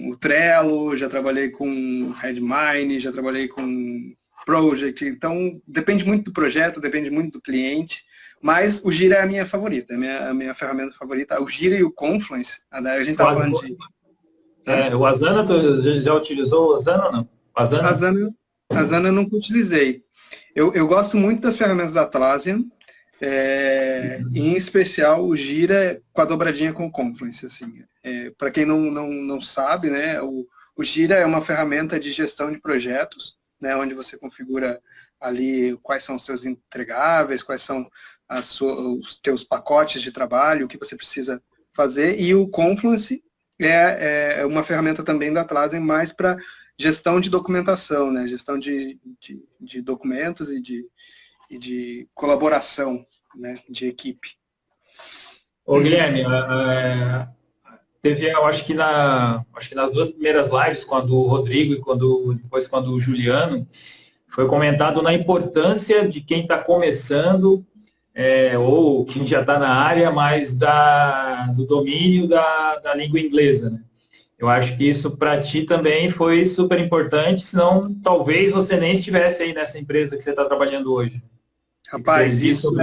o Trello, já trabalhei com Redmine, já trabalhei com Project, então depende muito do projeto, depende muito do cliente, mas o Gira é a minha favorita, a minha ferramenta favorita, o Gira e o Confluence, a gente estava falando de... o Asana, tu já utilizou o Asana ou não? Asana eu nunca utilizei. Eu gosto muito das ferramentas da Atlassian, em especial o Gira com a dobradinha com o Confluence. Assim. Para quem não sabe, né, o Gira é uma ferramenta de gestão de projetos, né, onde você configura ali quais são os seus entregáveis, quais são os teus pacotes de trabalho, o que você precisa fazer, e o Confluence é uma ferramenta também da Atlassian mais para gestão de documentação, né, gestão de documentos e de colaboração, né, de equipe. Ô, Guilherme, teve, eu acho que nas duas primeiras lives, quando o Rodrigo e depois quando o Juliano, foi comentado na importância de quem está começando, ou quem já está na área, mas do domínio da língua inglesa, né? Eu acho que isso para ti também foi super importante, senão talvez você nem estivesse aí nessa empresa que você está trabalhando hoje. Rapaz, isso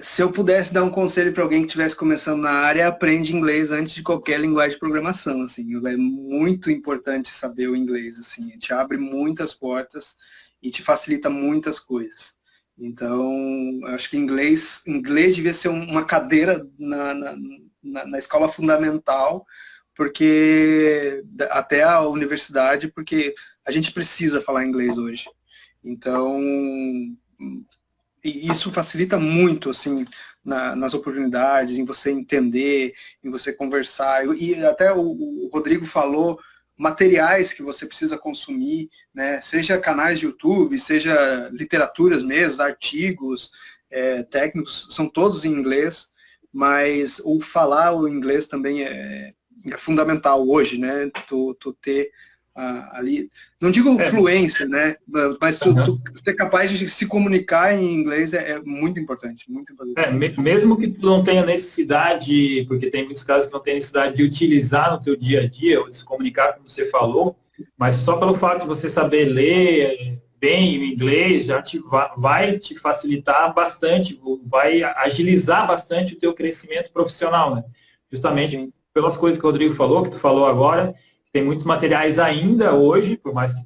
se eu pudesse dar um conselho para alguém que estivesse começando na área, aprende inglês antes de qualquer linguagem de programação. Assim, é muito importante saber o inglês. Assim, te abre muitas portas e te facilita muitas coisas. Então, eu acho que inglês devia ser uma cadeira na escola fundamental, porque até a universidade, porque a gente precisa falar inglês hoje. Então, isso facilita muito, assim, nas oportunidades, em você entender, em você conversar. E até o Rodrigo falou materiais que você precisa consumir, né? Seja canais de YouTube, seja literaturas mesmo, artigos técnicos, são todos em inglês, mas o falar o inglês também é fundamental hoje, né? Tu ter ali, não digo fluência, né? Mas tu ser capaz de se comunicar em inglês é muito importante, muito importante. Mesmo que tu não tenha necessidade, porque tem muitos casos que não tem necessidade de utilizar no teu dia a dia, ou de se comunicar, como você falou, mas só pelo fato de você saber ler bem o inglês, já vai te facilitar bastante, vai agilizar bastante o teu crescimento profissional, né? Justamente Sim. pelas coisas que o Rodrigo falou, que tu falou agora. Tem muitos materiais ainda hoje, por mais que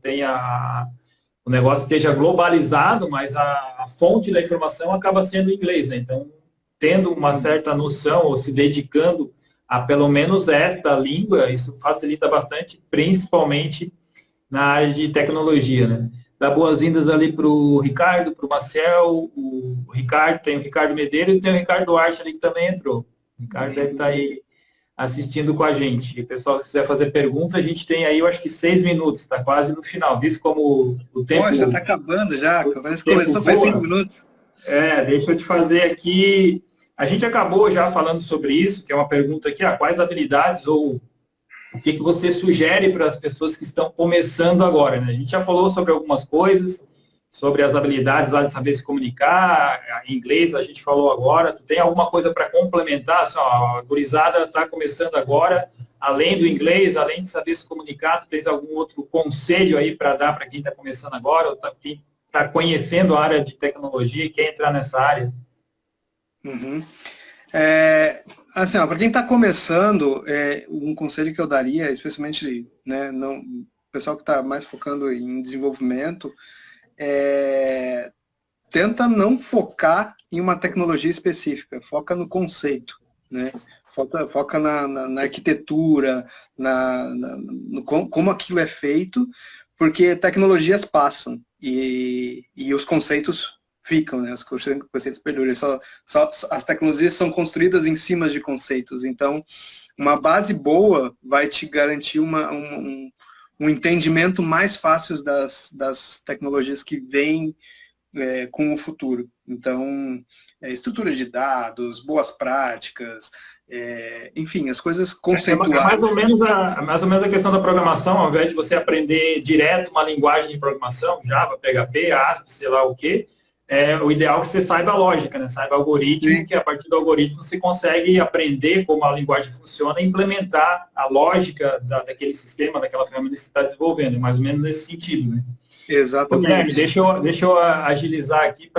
o negócio esteja globalizado, mas a fonte da informação acaba sendo em inglês, né? Então, tendo uma certa noção, ou se dedicando a pelo menos esta língua, isso facilita bastante, principalmente na área de tecnologia, né? Dá boas-vindas ali para o Ricardo, para o Marcel, o Ricardo, tem o Ricardo Medeiros e tem o Ricardo Duarte ali que também entrou. O Ricardo deve estar aí assistindo com a gente. E, pessoal, se quiser fazer pergunta, a gente tem aí, eu acho que 6 minutos, está quase no final. Visto como o tempo... Pô, já está acabando já, parece que começou faz 5 minutos. Deixa eu te fazer aqui... A gente acabou já falando sobre isso, que é uma pergunta aqui, quais habilidades ou o que você sugere para as pessoas que estão começando agora, né? A gente já falou sobre algumas coisas, sobre as habilidades lá de saber se comunicar, em inglês a gente falou agora. Tu tem alguma coisa para complementar? Assim, a gurizada está começando agora, além do inglês, além de saber se comunicar, tu tens algum outro conselho aí para dar para quem está começando agora, ou quem está conhecendo a área de tecnologia e quer entrar nessa área? Uhum. Assim, para quem está começando, um conselho que eu daria, especialmente, né, o pessoal que está mais focando em desenvolvimento, tenta não focar em uma tecnologia específica, foca no conceito, né? Foca na arquitetura, como aquilo é feito, porque tecnologias passam e os conceitos ficam, né? Os conceitos perduram. As tecnologias são construídas em cima de conceitos, então uma base boa vai te garantir um entendimento mais fácil das tecnologias que vêm com o futuro. Então, estrutura de dados, boas práticas, enfim, as coisas conceituais. É mais ou menos a questão da programação, ao invés de você aprender direto uma linguagem de programação, Java, PHP, ASP, sei lá o quê, o ideal é que você saiba a lógica, né? Saiba algoritmo, Sim. que a partir do algoritmo você consegue aprender como a linguagem funciona e implementar a lógica daquele sistema, daquela ferramenta que você está desenvolvendo. É mais ou menos nesse sentido, né? Exatamente. Guilherme, deixa eu agilizar aqui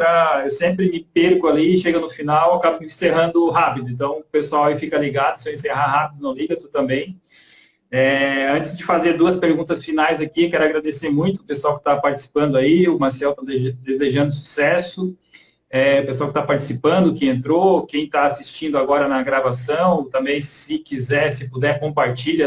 eu sempre me perco ali, chega no final, acabo encerrando rápido. Então, o pessoal aí fica ligado, se eu encerrar rápido, não liga, tu também. Antes de fazer 2 perguntas finais aqui, quero agradecer muito o pessoal que está participando aí, o Marcel está desejando sucesso, o pessoal que está participando, que entrou, quem está assistindo agora na gravação, também, se quiser, se puder, compartilhe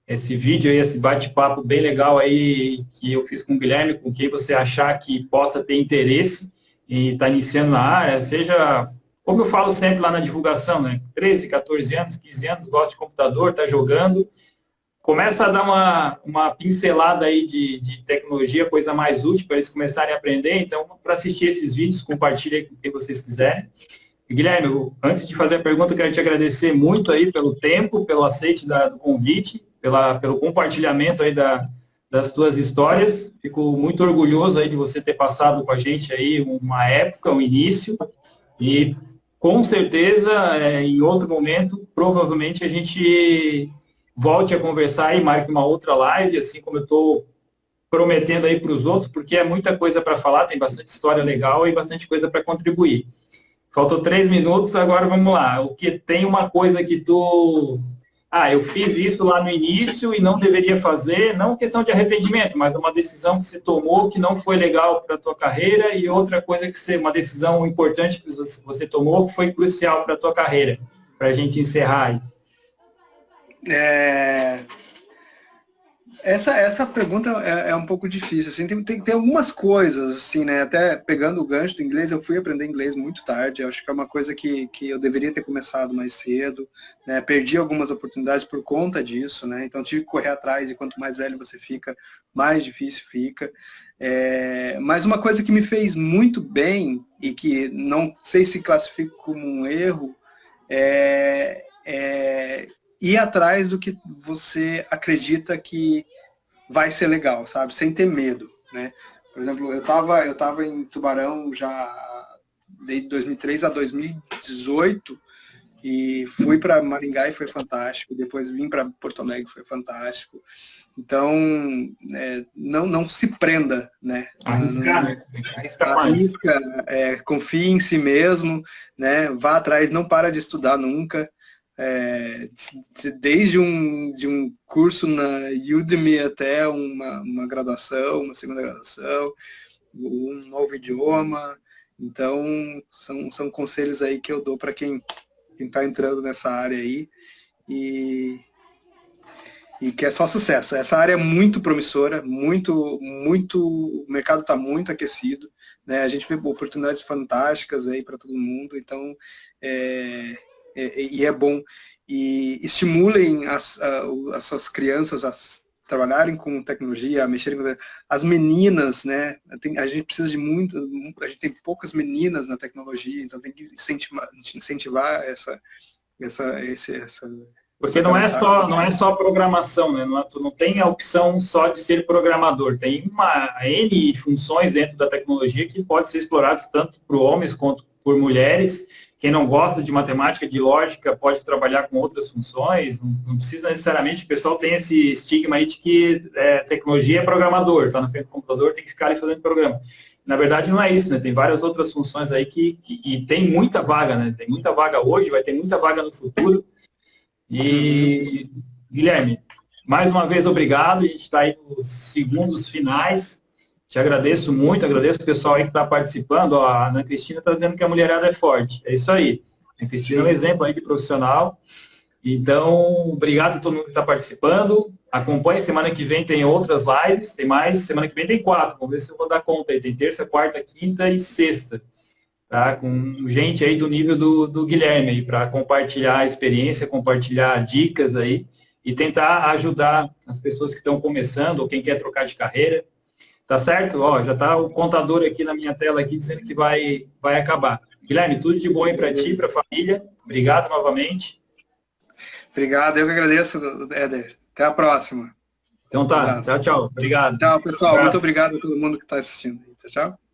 esse vídeo aí, esse bate-papo bem legal aí que eu fiz com o Guilherme, com quem você achar que possa ter interesse e está iniciando na área, seja, como eu falo sempre lá na divulgação, né? 13, 14 anos, 15 anos, gosta de computador, está jogando, começa a dar uma pincelada aí de tecnologia, coisa mais útil para eles começarem a aprender. Então, para assistir esses vídeos, compartilhe aí com quem vocês quiserem. E, Guilherme, antes de fazer a pergunta, eu quero te agradecer muito aí pelo tempo, pelo aceite do convite, pelo compartilhamento aí das tuas histórias. Fico muito orgulhoso aí de você ter passado com a gente aí uma época, um início, e com certeza, em outro momento, provavelmente a gente volte a conversar e marque uma outra live, assim como eu estou prometendo aí para os outros, porque é muita coisa para falar, tem bastante história legal e bastante coisa para contribuir. Faltou 3 minutos, agora vamos lá. O que tem uma coisa que eu fiz isso lá no início e não deveria fazer, não questão de arrependimento, mas uma decisão que você tomou que não foi legal para a tua carreira e outra coisa uma decisão importante que você tomou que foi crucial para a tua carreira, para a gente encerrar aí. Essa pergunta é um pouco difícil, assim, tem algumas coisas, assim, né, até pegando o gancho do inglês, eu fui aprender inglês muito tarde, acho que é uma coisa que eu deveria ter começado mais cedo, né, perdi algumas oportunidades por conta disso, né, então tive que correr atrás e quanto mais velho você fica, mais difícil fica. Mas uma coisa que me fez muito bem e que não sei se classifico como um erro, ir atrás do que você acredita que vai ser legal, sabe? Sem ter medo, né? Por exemplo, eu tava em Tubarão já desde 2003 a 2018 e fui para Maringá e foi fantástico. Depois vim para Porto Alegre, foi fantástico. Então, não se prenda, né? Arriscar, né? Tem que arriscar mais. Arrisca, confie em si mesmo, né? Vá atrás, não para de estudar nunca. Desde de um curso na Udemy até uma graduação, uma segunda graduação, um novo idioma. Então, são conselhos aí que eu dou para quem está entrando nessa área aí e que é só sucesso. Essa área é muito promissora, o mercado está muito aquecido, né? A gente vê oportunidades fantásticas aí para todo mundo, então e é bom. E estimulem as suas crianças a trabalharem com tecnologia, a mexerem com as meninas, né? A gente precisa a gente tem poucas meninas na tecnologia, então tem que incentivar essa porque não é só programação, né? Tu não tem a opção só de ser programador. Tem uma N funções dentro da tecnologia que pode ser exploradas tanto por homens quanto por mulheres. Quem não gosta de matemática, de lógica, pode trabalhar com outras funções. Não precisa necessariamente, o pessoal tem esse estigma aí de que tecnologia é programador, está na frente do computador, tem que ficar ali fazendo programa. Na verdade, não é isso, né? Tem várias outras funções aí e tem muita vaga, né? Tem muita vaga hoje, vai ter muita vaga no futuro. E, Guilherme, mais uma vez, obrigado. A gente está aí nos segundos finais. Te agradeço muito, agradeço o pessoal aí que está participando. Ó, a Ana Cristina está dizendo que a mulherada é forte. É isso aí. A Ana Cristina é um exemplo aí de profissional. Então, obrigado a todo mundo que está participando. Acompanhe, semana que vem tem outras lives, tem mais. Semana que vem tem 4, vamos ver se eu vou dar conta aí. Tem terça, quarta, quinta e sexta. Tá? Com gente aí do nível do Guilherme aí, para compartilhar a experiência, compartilhar dicas aí e tentar ajudar as pessoas que estão começando ou quem quer trocar de carreira. Tá certo? Ó, já tá o contador aqui na minha tela aqui dizendo que vai acabar. Guilherme, tudo de bom aí para ti, para a família. Obrigado novamente. Obrigado, eu que agradeço, Éder. Até a próxima. Então tá, tchau, tchau. Obrigado. Tchau, pessoal. Muito obrigado a todo mundo que está assistindo. Tchau, tchau.